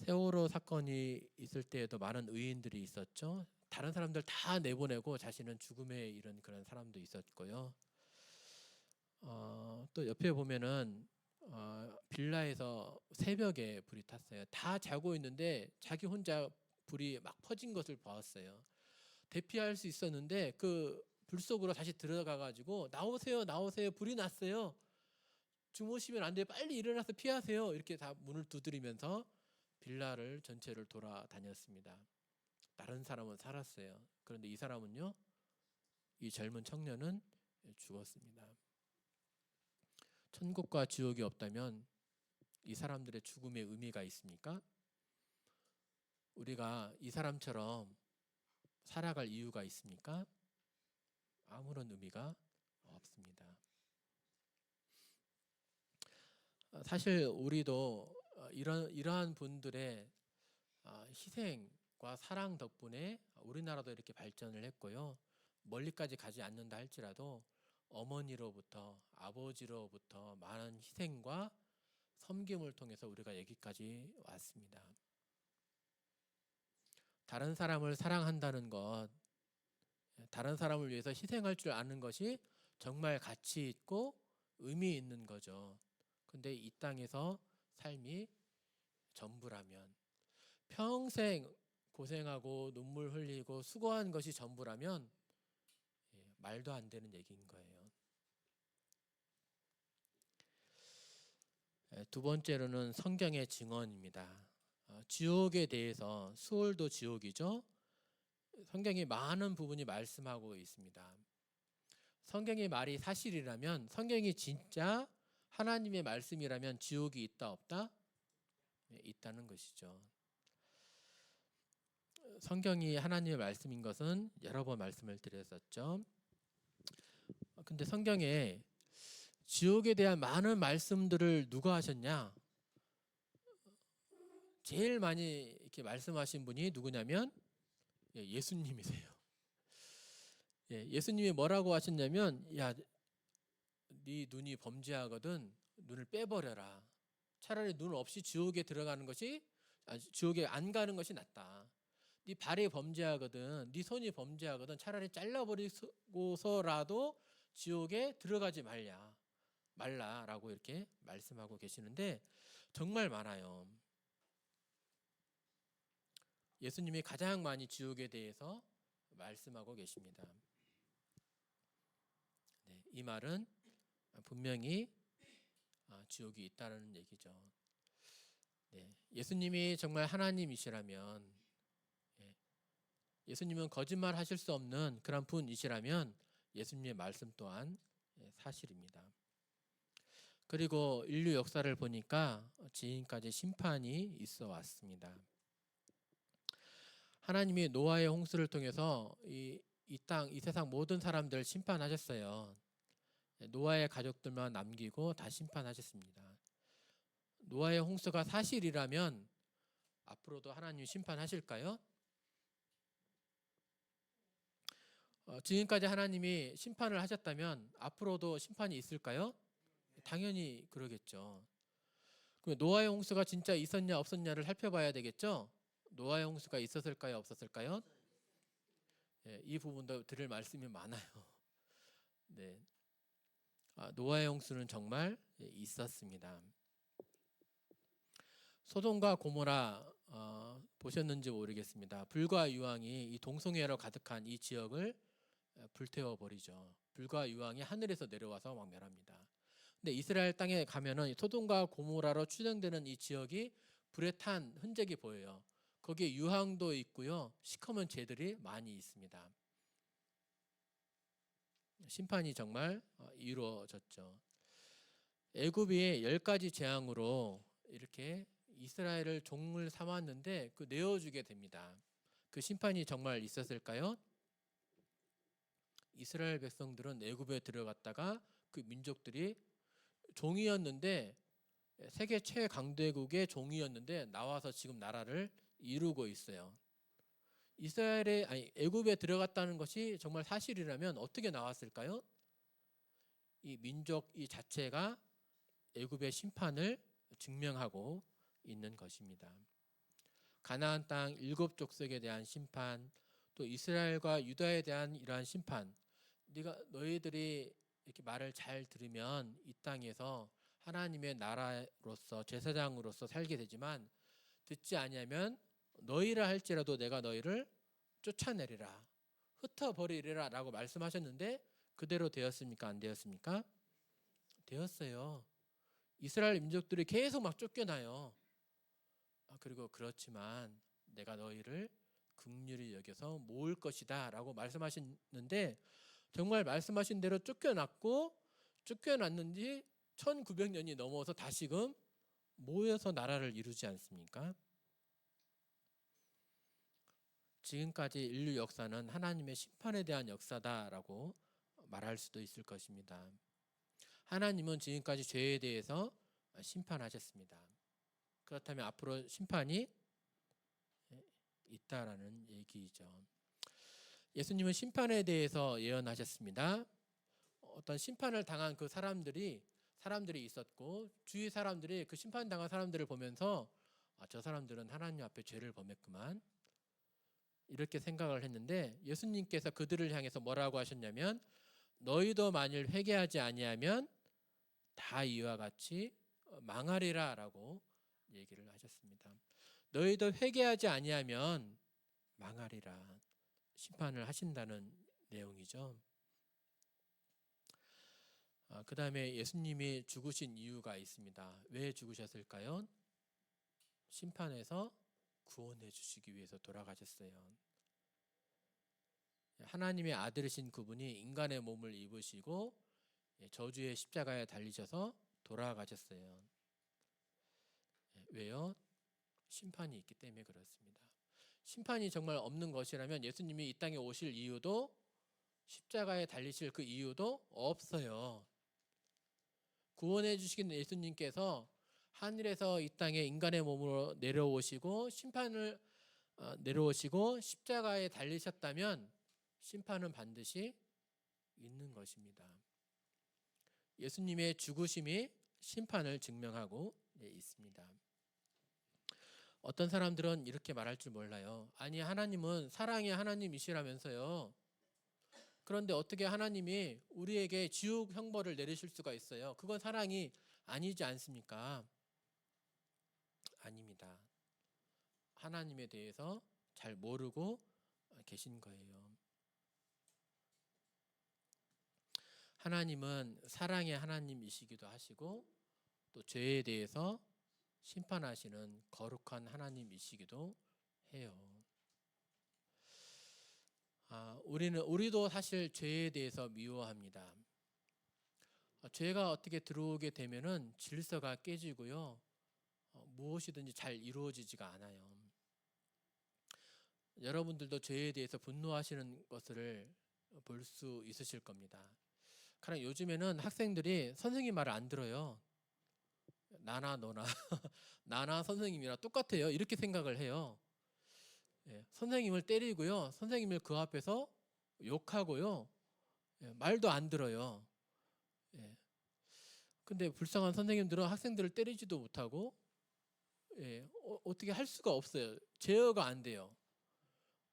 세월호 사건이 있을 때에도 많은 의인들이 있었죠. 다른 사람들 다 내보내고 자신은 죽음에 이른 그런 사람도 있었고요. 또 옆에 보면은 빌라에서 새벽에 불이 탔어요. 다 자고 있는데 자기 혼자 불이 막 퍼진 것을 보았어요. 대피할 수 있었는데 그 불 속으로 다시 들어가 가지고 나오세요, 나오세요, 불이 났어요. 주무시면 안 돼요. 빨리 일어나서 피하세요. 이렇게 다 문을 두드리면서 빌라를 전체를 돌아다녔습니다. 다른 사람은 살았어요. 그런데 이 사람은요, 이 젊은 청년은 죽었습니다. 천국과 지옥이 없다면 이 사람들의 죽음의 의미가 있습니까? 우리가 이 사람처럼 살아갈 이유가 있습니까? 아무런 의미가 없습니다. 사실 우리도 이러한 분들의 희생과 사랑 덕분에 우리나라도 이렇게 발전을 했고요. 멀리까지 가지 않는다 할지라도 어머니로부터, 아버지로부터 많은 희생과 섬김을 통해서 우리가 여기까지 왔습니다. 다른 사람을 사랑한다는 것, 다른 사람을 위해서 희생할 줄 아는 것이 정말 가치 있고 의미 있는 거죠. 근데 이 땅에서 삶이 전부라면, 평생 고생하고 눈물 흘리고 수고한 것이 전부라면, 말도 안 되는 얘기인 거예요. 두 번째로는 성경의 증언입니다. 지옥에 대해서, 수월도 지옥이죠. 성경이 많은 부분이 말씀하고 있습니다. 성경의 말이 사실이라면, 성경이 진짜 하나님의 말씀이라면 지옥이 있다 없다? 있다는 것이죠. 성경이 하나님의 말씀인 것은 여러 번 말씀을 드렸었죠. 근데 성경에 지옥에 대한 많은 말씀들을 누가 하셨냐? 제일 많이 이렇게 말씀하신 분이 누구냐면 예수님이세요. 예수님이 뭐라고 하셨냐면, 야, 네 눈이 범죄하거든 눈을 빼버려라. 차라리 눈 없이 지옥에 들어가는 것이, 지옥에 안 가는 것이 낫다. 네 발이 범죄하거든, 네 손이 범죄하거든 차라리 잘라버리고서라도 지옥에 들어가지 말라라고 이렇게 말씀하고 계시는데 정말 많아요. 예수님이 가장 많이 지옥에 대해서 말씀하고 계십니다. 이 말은 분명히 지옥이 있다는 얘기죠. 네, 예수님이 정말 하나님이시라면, 예수님은 거짓말 하실 수 없는 그런 분이시라면 예수님의 말씀 또한 사실입니다. 그리고 인류 역사를 보니까 지금까지 심판이 있어 왔습니다. 하나님이 노아의 홍수를 통해서 이 세상 모든 사람들 심판하셨어요. 노아의 가족들만 남기고 다 심판하셨습니다. 노아의 홍수가 사실이라면 앞으로도 하나님 심판하실까요? 지금까지 하나님이 심판을 하셨다면 앞으로도 심판이 있을까요? 당연히 그러겠죠. 그럼 노아의 홍수가 진짜 있었냐 없었냐를 살펴봐야 되겠죠. 노아의 홍수가 있었을까요, 없었을까요? 이 부분도 드릴 말씀이 많아요. 네, 노아의 홍수는 정말 있었습니다. 소돔과 고모라 보셨는지 모르겠습니다. 불과 유황이 이 동성애로 가득한 이 지역을 불태워 버리죠. 불과 유황이 하늘에서 내려와서 막 멸합니다. 근데 이스라엘 땅에 가면은 소돔과 고모라로 추정되는 이 지역이 불에 탄 흔적이 보여요. 거기에 유황도 있고요, 시커먼 재들이 많이 있습니다. 심판이 정말 이루어졌죠. 애굽이 10가지 재앙으로 이렇게 이스라엘을 종을 삼았는데 그 내어주게 됩니다. 그 심판이 정말 있었을까요? 이스라엘 백성들은 애굽에 들어갔다가 그 민족들이 종이었는데, 세계 최강대국의 종이었는데 나와서 지금 나라를 이루고 있어요. 애굽에 들어갔다는 것이 정말 사실이라면 어떻게 나왔을까요? 이 민족 이 자체가 애굽의 심판을 증명하고 있는 것입니다. 가나안 땅 7족속에 대한 심판, 또 이스라엘과 유다에 대한 이러한 심판, 너희들이 이렇게 말을 잘 들으면 이 땅에서 하나님의 나라로서 제사장으로서 살게 되지만, 듣지 아니하면 너희라 할지라도 내가 너희를 쫓아내리라, 흩어버리리라 라고 말씀하셨는데 그대로 되었습니까? 안 되었습니까? 되었어요. 이스라엘 민족들이 계속 막 쫓겨나요. 그리고 그렇지만 내가 너희를 긍휼히 여겨서 모을 것이다 라고 말씀하셨는데, 정말 말씀하신 대로 쫓겨났는지 1900년이 넘어서 다시금 모여서 나라를 이루지 않습니까? 지금까지 인류 역사는 하나님의 심판에 대한 역사다라고 말할 수도 있을 것입니다. 하나님은 지금까지 죄에 대해서 심판하셨습니다. 그렇다면 앞으로 심판이 있다라는 얘기죠. 예수님은 심판에 대해서 예언하셨습니다. 어떤 심판을 당한 그 사람들이 있었고, 주위 사람들이 그 심판당한 사람들을 보면서 저 사람들은 하나님 앞에 죄를 범했구만, 이렇게 생각을 했는데, 예수님께서 그들을 향해서 뭐라고 하셨냐면, 너희도 만일 회개하지 아니하면 다 이와 같이 망하리라 라고 얘기를 하셨습니다. 너희도 회개하지 아니하면 망하리라, 심판을 하신다는 내용이죠. 그 다음에 예수님이 죽으신 이유가 있습니다. 왜 죽으셨을까요? 심판에서 구원해 주시기 위해서 돌아가셨어요. 하나님의 아들이신 그분이 인간의 몸을 입으시고 저주의 십자가에 달리셔서 돌아가셨어요. 왜요? 심판이 있기 때문에 그렇습니다. 심판이 정말 없는 것이라면 예수님이 이 땅에 오실 이유도, 십자가에 달리실 그 이유도 없어요. 구원해 주시긴 예수님께서 하늘에서 이 땅에 인간의 몸으로 내려오시고 십자가에 달리셨다면 심판은 반드시 있는 것입니다. 예수님의 죽으심이 심판을 증명하고 있습니다. 어떤 사람들은 이렇게 말할 줄 몰라요. 아니, 하나님은 사랑의 하나님이시라면서요. 그런데 어떻게 하나님이 우리에게 지옥 형벌을 내리실 수가 있어요? 그건 사랑이 아니지 않습니까? 아닙니다. 하나님에 대해서 잘 모르고 계신 거예요. 하나님은 사랑의 하나님이시기도 하시고 또 죄에 대해서 심판하시는 거룩한 하나님이시기도 해요. 우리도 사실 죄에 대해서 미워합니다. 죄가 어떻게 들어오게 되면은 질서가 깨지고요. 무엇이든지 잘 이루어지지가 않아요. 여러분들도 죄에 대해서 분노하시는 것을 볼 수 있으실 겁니다. 그러나 요즘에는 학생들이 선생님 말을 안 들어요. 나나 너나 나나 선생님이나 똑같아요. 이렇게 생각을 해요. 선생님을 때리고요. 선생님을 그 앞에서 욕하고요. 말도 안 들어요. 근데 불쌍한 선생님들은 학생들을 때리지도 못하고 어떻게 할 수가 없어요. 제어가 안 돼요.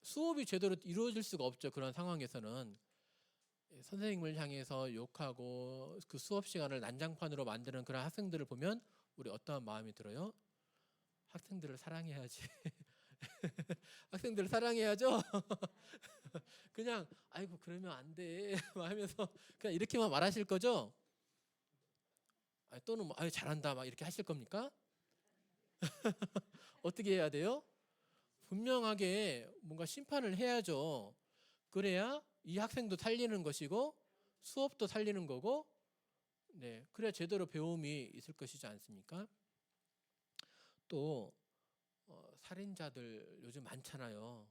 수업이 제대로 이루어질 수가 없죠. 그런 상황에서는 선생님을 향해서 욕하고 그 수업 시간을 난장판으로 만드는 그런 학생들을 보면 우리 어떠한 마음이 들어요? 학생들을 사랑해야지. 학생들을 사랑해야죠. 그냥 아이고 그러면 안 돼 하면서 그냥 이렇게만 말하실 거죠? 또는 아유 잘한다 막 이렇게 하실 겁니까? 어떻게 해야 돼요? 분명하게 뭔가 심판을 해야죠. 그래야 이 학생도 살리는 것이고 수업도 살리는 거고, 그래야 제대로 배움이 있을 것이지 않습니까? 또 살인자들 요즘 많잖아요.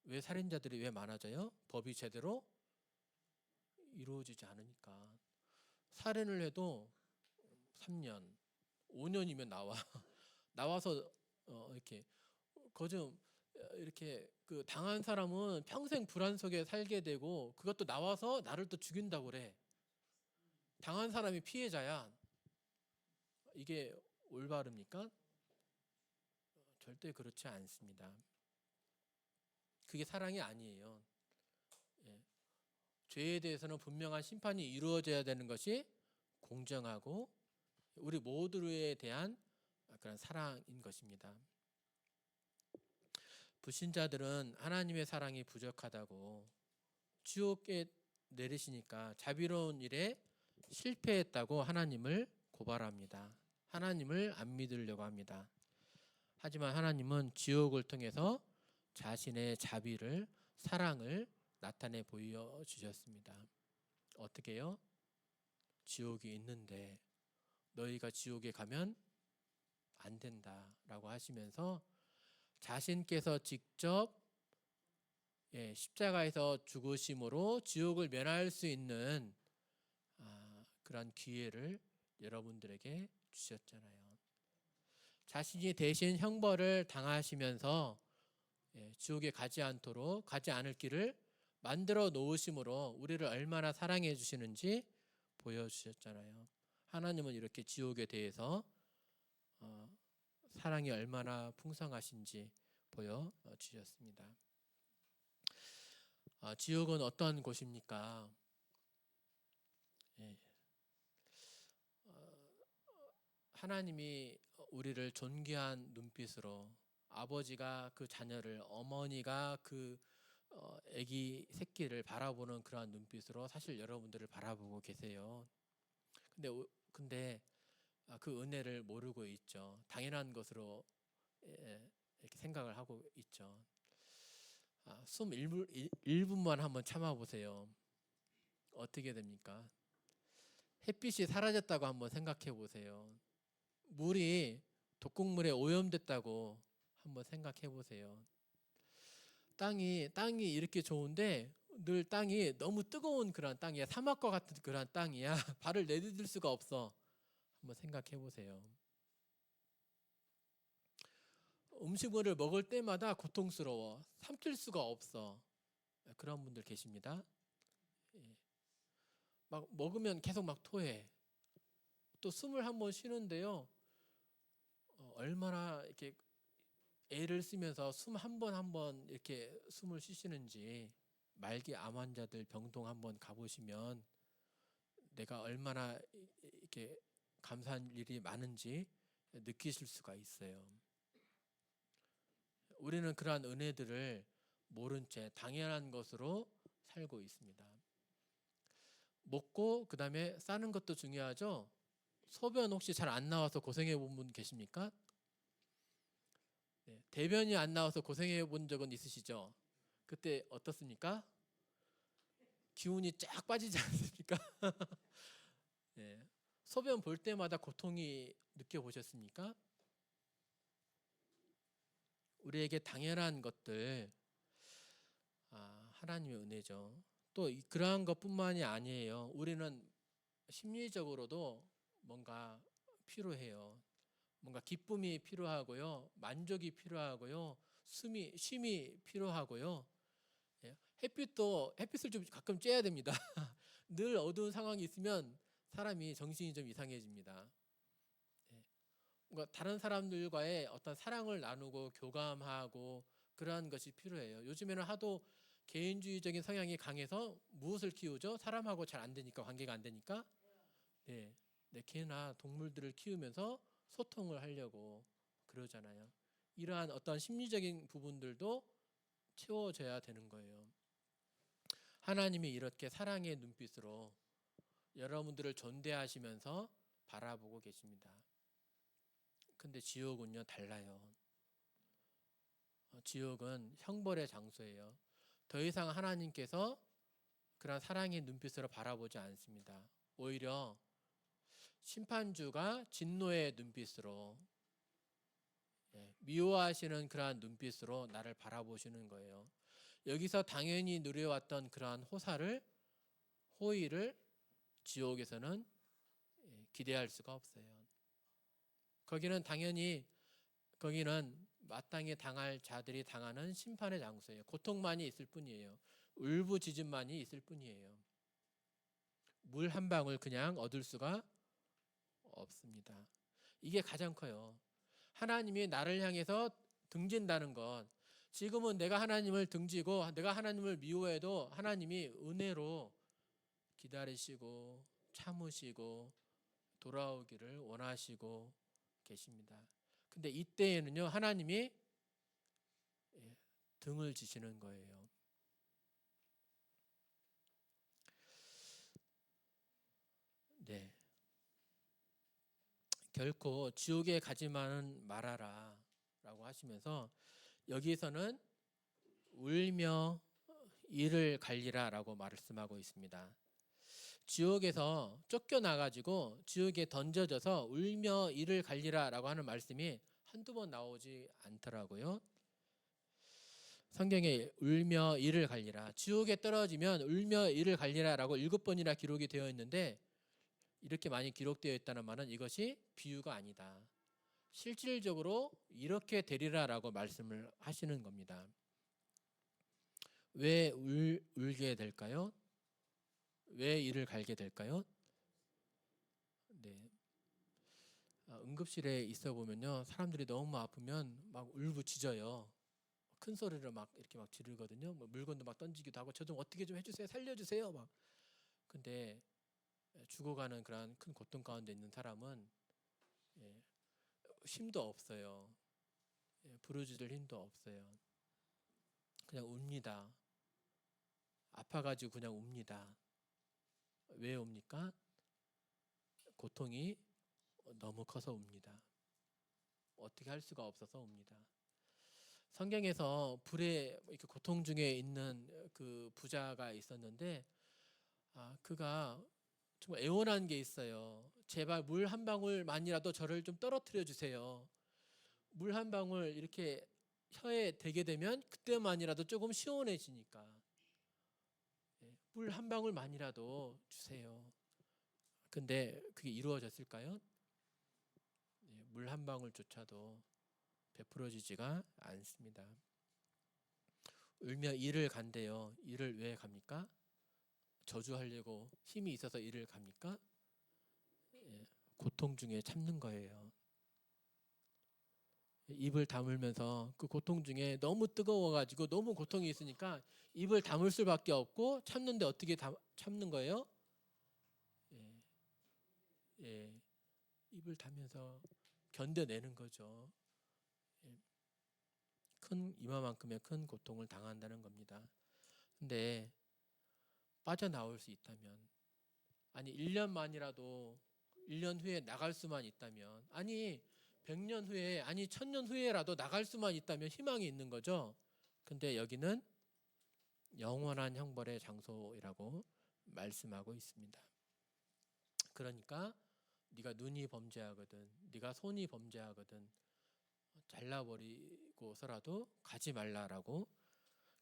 왜 살인자들이 왜 많아져요? 법이 제대로 이루어지지 않으니까. 살인을 해도 3년, 5년이면 나와서 이렇게 거좀 이렇게 그 당한 사람은 평생 불안 속에 살게 되고 그것도 나와서 나를 또 죽인다고 그래. 당한 사람이 피해자야. 이게 올바릅니까? 절대 그렇지 않습니다. 그게 사랑이 아니에요. 죄에 대해서는 분명한 심판이 이루어져야 되는 것이 공정하고 우리 모두에 대한 그런 사랑인 것입니다. 불신자들은 하나님의 사랑이 부족하다고 지옥에 내리시니까 자비로운 일에 실패했다고 하나님을 고발합니다. 하나님을 안 믿으려고 합니다. 하지만 하나님은 지옥을 통해서 자신의 자비를, 사랑을 나타내 보여주셨습니다. 어떻게요? 지옥이 있는데 너희가 지옥에 가면 안 된다라고 하시면서 자신께서 직접 십자가에서 죽으심으로 지옥을 면할 수 있는 그런 기회를 여러분들에게 주셨잖아요. 자신이 대신 형벌을 당하시면서 지옥에 가지 않을 길을 만들어 놓으심으로 우리를 얼마나 사랑해 주시는지 보여주셨잖아요. 하나님은 이렇게 지옥에 대해서 사랑이 얼마나 풍성하신지 보여주셨습니다. 지옥은 어떤 곳입니까? 하나님이 우리를 존귀한 눈빛으로, 아버지가 그 자녀를, 어머니가 그 아기 새끼를 바라보는 그러한 눈빛으로 사실 여러분들을 바라보고 계세요. 근데 그 은혜를 모르고 있죠. 당연한 것으로 이렇게 생각을 하고 있죠. 숨 1분만 한번 참아보세요. 어떻게 됩니까? 햇빛이 사라졌다고 한번 생각해 보세요. 물이 독극물에 오염됐다고 한번 생각해 보세요. 땅이 이렇게 좋은데 늘 땅이 너무 뜨거운 그런 땅이야. 사막과 같은 그런 땅이야. 발을 내디딜 수가 없어. 한번 생각해 보세요. 음식물을 먹을 때마다 고통스러워. 삼킬 수가 없어. 그런 분들 계십니다. 막 먹으면 계속 막 토해. 또 숨을 한번 쉬는데요. 얼마나 이렇게 애를 쓰면서 숨 한 번 한 번 이렇게 숨을 쉬시는지, 말기 암 환자들 병동 한번 가보시면 내가 얼마나 이렇게 감사한 일이 많은지 느끼실 수가 있어요. 우리는 그러한 은혜들을 모른 채 당연한 것으로 살고 있습니다. 먹고 그다음에 싸는 것도 중요하죠. 소변 혹시 잘 안 나와서 고생해 본 분 계십니까? 네, 대변이 안 나와서 고생해 본 적은 있으시죠? 그때 어떻습니까? 기운이 쫙 빠지지 않습니까? 네, 소변 볼 때마다 고통이 느껴보셨습니까? 우리에게 당연한 것들, 하나님의 은혜죠. 또 그러한 것뿐만이 아니에요. 우리는 심리적으로도 뭔가 필요해요. 뭔가 기쁨이 필요하고요, 만족이 필요하고요, 쉼이 필요하고요. 예, 햇빛을 좀 가끔 쬐야 됩니다. 늘 어두운 상황이 있으면 사람이 정신이 좀 이상해집니다. 예, 뭔가 다른 사람들과의 어떤 사랑을 나누고 교감하고 그러한 것이 필요해요. 요즘에는 하도 개인주의적인 성향이 강해서 무엇을 키우죠? 사람하고 잘 안 되니까, 관계가 안 되니까. 네, 개나 동물들을 키우면서 소통을 하려고 그러잖아요. 이러한 어떤 심리적인 부분들도 채워져야 되는 거예요. 하나님이 이렇게 사랑의 눈빛으로 여러분들을 존대하시면서 바라보고 계십니다. 근데 지옥은요, 달라요. 지옥은 형벌의 장소예요. 더 이상 하나님께서 그런 사랑의 눈빛으로 바라보지 않습니다. 오히려 심판주가 진노의 눈빛으로, 미워하시는 그러한 눈빛으로 나를 바라보시는 거예요. 여기서 당연히 누려왔던 그러한 호의를 지옥에서는 기대할 수가 없어요. 거기는 마땅히 당할 자들이 당하는 심판의 장소예요. 고통만이 있을 뿐이에요. 울부짖음만이 있을 뿐이에요. 물 한 방울 그냥 얻을 수가 없습니다. 이게 가장 커요. 하나님이 나를 향해서 등진다는 것. 지금은 내가 하나님을 등지고 내가 하나님을 미워해도 하나님이 은혜로 기다리시고 참으시고 돌아오기를 원하시고 계십니다. 근데 이때에는요, 하나님이 등을 지시는 거예요. 네. 결코 지옥에 가지만은 말아라 라고 하시면서 여기서는 울며 이를 갈리라 라고 말씀하고 있습니다. 지옥에서 쫓겨나가지고 지옥에 던져져서 울며 이를 갈리라 라고 하는 말씀이 한두 번 나오지 않더라고요. 성경에 울며 이를 갈리라, 지옥에 떨어지면 울며 이를 갈리라 라고 7번이나 기록이 되어 있는데, 이렇게 많이 기록되어 있다는 말은 이것이 비유가 아니다, 실질적으로 이렇게 되리라 라고 말씀을 하시는 겁니다. 왜 울게 될까요? 왜 이를 갈게 될까요? 네. 응급실에 있어 보면요, 사람들이 너무 아프면 막 울부짖어요. 큰 소리로 막 이렇게 막 지르거든요. 뭐 물건도 막 던지기도 하고, 저 좀 어떻게 좀 해주세요, 살려주세요 막. 근데 죽어가는 그런 큰 고통 가운데 있는 사람은 힘도 없어요. 부르짖을 힘도 없어요. 그냥 웁니다. 아파가지고 그냥 웁니다. 왜 웁니까? 고통이 너무 커서 웁니다. 어떻게 할 수가 없어서 웁니다. 성경에서 불에 이렇게 고통 중에 있는 그 부자가 있었는데, 그가 정말 애원한 게 있어요. 제발 물 한 방울만이라도 저를 좀 떨어뜨려 주세요. 물 한 방울 이렇게 혀에 대게 되면 그때만이라도 조금 시원해지니까 물 한 방울만이라도 주세요. 근데 그게 이루어졌을까요? 물 한 방울조차도 베풀어지지가 않습니다. 울며 이를 간대요. 이를 왜 갑니까? 저주하려고 힘이 있어서 이를 갑니까? 고통 중에 참는 거예요. 입을 다물면서 그 고통 중에 너무 뜨거워가지고 너무 고통이 있으니까 입을 다물 수밖에 없고 참는데 어떻게 참는 거예요? 입을 다면서 견뎌내는 거죠. 이마만큼의 큰 고통을 당한다는 겁니다. 근데 빠져나올 수 있다면, 아니 1년만이라도 1년 후에 나갈 수만 있다면, 아니 100년 후에, 아니 1000년 후에라도 나갈 수만 있다면 희망이 있는 거죠. 근데 여기는 영원한 형벌의 장소이라고 말씀하고 있습니다. 그러니까 네가 눈이 범죄하거든, 네가 손이 범죄하거든 잘라버리고서라도 가지 말라라고,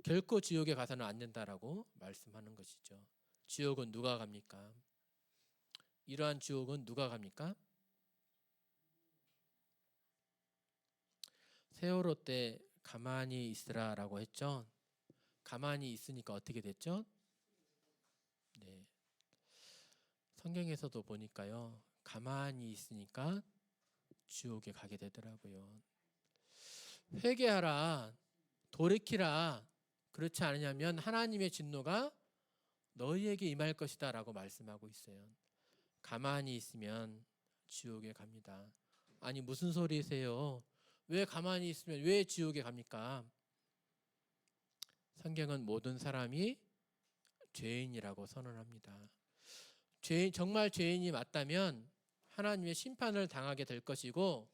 결코 지옥에 가서는 안 된다라고 말씀하는 것이죠. 지옥은 누가 갑니까? 이러한 지옥은 누가 갑니까? 세월호 때 가만히 있으라라고 했죠. 가만히 있으니까 어떻게 됐죠? 네. 성경에서도 보니까요, 가만히 있으니까 지옥에 가게 되더라고요. 회개하라, 돌이키라. 그렇지 않으면 하나님의 진노가 너희에게 임할 것이다 라고 말씀하고 있어요. 가만히 있으면 지옥에 갑니다. 아니 무슨 소리세요? 왜 가만히 있으면 왜 지옥에 갑니까? 성경은 모든 사람이 죄인이라고 선언합니다. 정말 죄인이 맞다면 하나님의 심판을 당하게 될 것이고,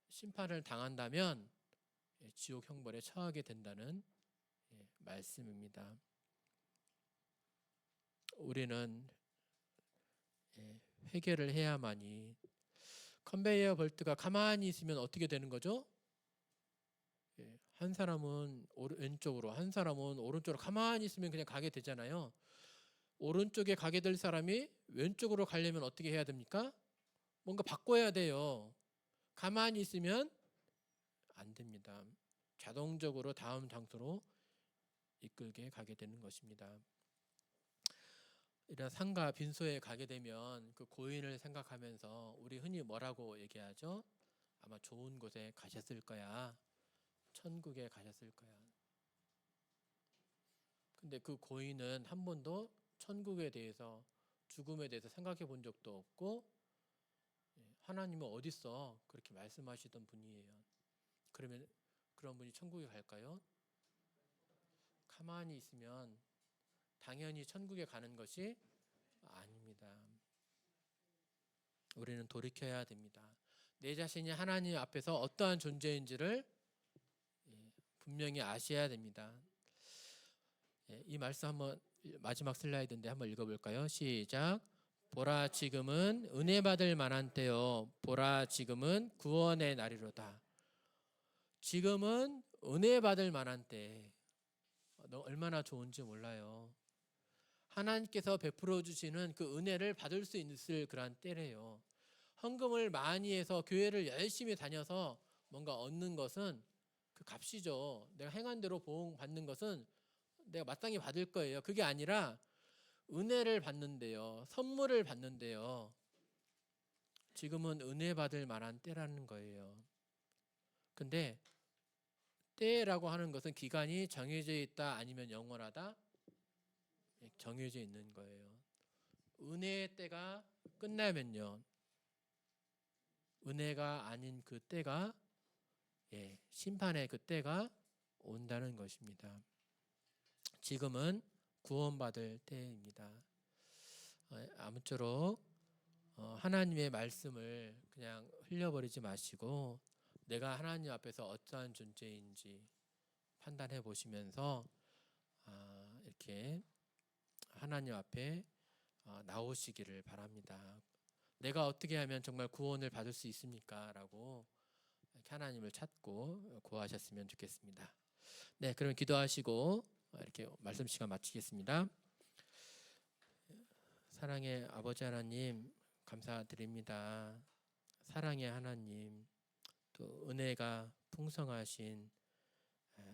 심판을 당한다면 지옥 형벌에 처하게 된다는 말씀입니다. 우리는 회개를 해야만이, 컨베이어 벨트가 가만히 있으면 어떻게 되는 거죠? 한 사람은 왼쪽으로, 한 사람은 오른쪽으로 가만히 있으면 그냥 가게 되잖아요. 오른쪽에 가게 될 사람이 왼쪽으로 가려면 어떻게 해야 됩니까? 뭔가 바꿔야 돼요. 가만히 있으면 안 됩니다. 자동적으로 다음 장소로 이끌게 가게 되는 것입니다. 이런 상가 빈소에 가게 되면 그 고인을 생각하면서 우리 흔히 뭐라고 얘기하죠? 아마 좋은 곳에 가셨을 거야. 천국에 가셨을 거야. 근데 그 고인은 한 번도 천국에 대해서, 죽음에 대해서 생각해 본 적도 없고, 하나님은 어디 있어? 그렇게 말씀하시던 분이에요. 그러면 그런 분이 천국에 갈까요? 가만히 있으면 당연히 천국에 가는 것이 아닙니다. 우리는 돌이켜야 됩니다. 내 자신이 하나님 앞에서 어떠한 존재인지를 분명히 아셔야 됩니다. 이 말씀 한번, 마지막 슬라이드인데 한번 읽어볼까요? 시작. 보라 지금은 은혜 받을 만한 때요, 보라 지금은 구원의 날이로다. 지금은 은혜 받을 만한 때. 너 얼마나 좋은지 몰라요. 하나님께서 베풀어 주시는 그 은혜를 받을 수 있을 그런 때래요. 헌금을 많이 해서 교회를 열심히 다녀서 뭔가 얻는 것은 그 값이죠. 내가 행한 대로 보응 받는 것은 내가 마땅히 받을 거예요. 그게 아니라 은혜를 받는데요, 선물을 받는데요, 지금은 은혜 받을 만한 때라는 거예요. 근데 때라고 하는 것은 기간이 정해져 있다 아니면 영원하다? 정해져 있는 거예요. 은혜의 때가 끝나면요, 은혜가 아닌 그 때가, 심판의 그 때가 온다는 것입니다. 지금은 구원받을 때입니다. 아무쪼록 하나님의 말씀을 그냥 흘려버리지 마시고 내가 하나님 앞에서 어떠한 존재인지 판단해 보시면서 이렇게 하나님 앞에 나오시기를 바랍니다. 내가 어떻게 하면 정말 구원을 받을 수 있습니까? 라고 하나님을 찾고 구하셨으면 좋겠습니다. 네, 그러면 기도하시고 이렇게 말씀 시간 마치겠습니다. 사랑의 아버지 하나님, 감사드립니다. 사랑의 하나님, 또 은혜가 풍성하신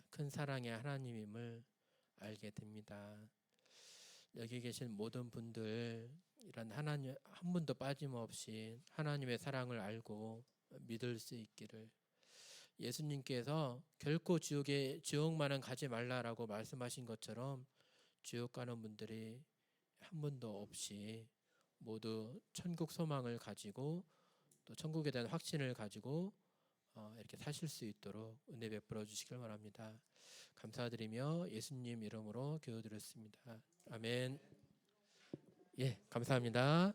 큰 사랑의 하나님임을 알게 됩니다. 여기 계신 모든 분들, 이런 하나님 한 분도 빠짐없이 하나님의 사랑을 알고 믿을 수 있기를, 예수님께서 결코 지옥만은 가지 말라라고 말씀하신 것처럼 지옥 가는 분들이 한 분도 없이 모두 천국 소망을 가지고 또 천국에 대한 확신을 가지고 이렇게 사실 수 있도록 은혜 베풀어 주시길 바랍니다. 감사드리며 예수님 이름으로 기도드렸습니다. 아멘. 예, 감사합니다.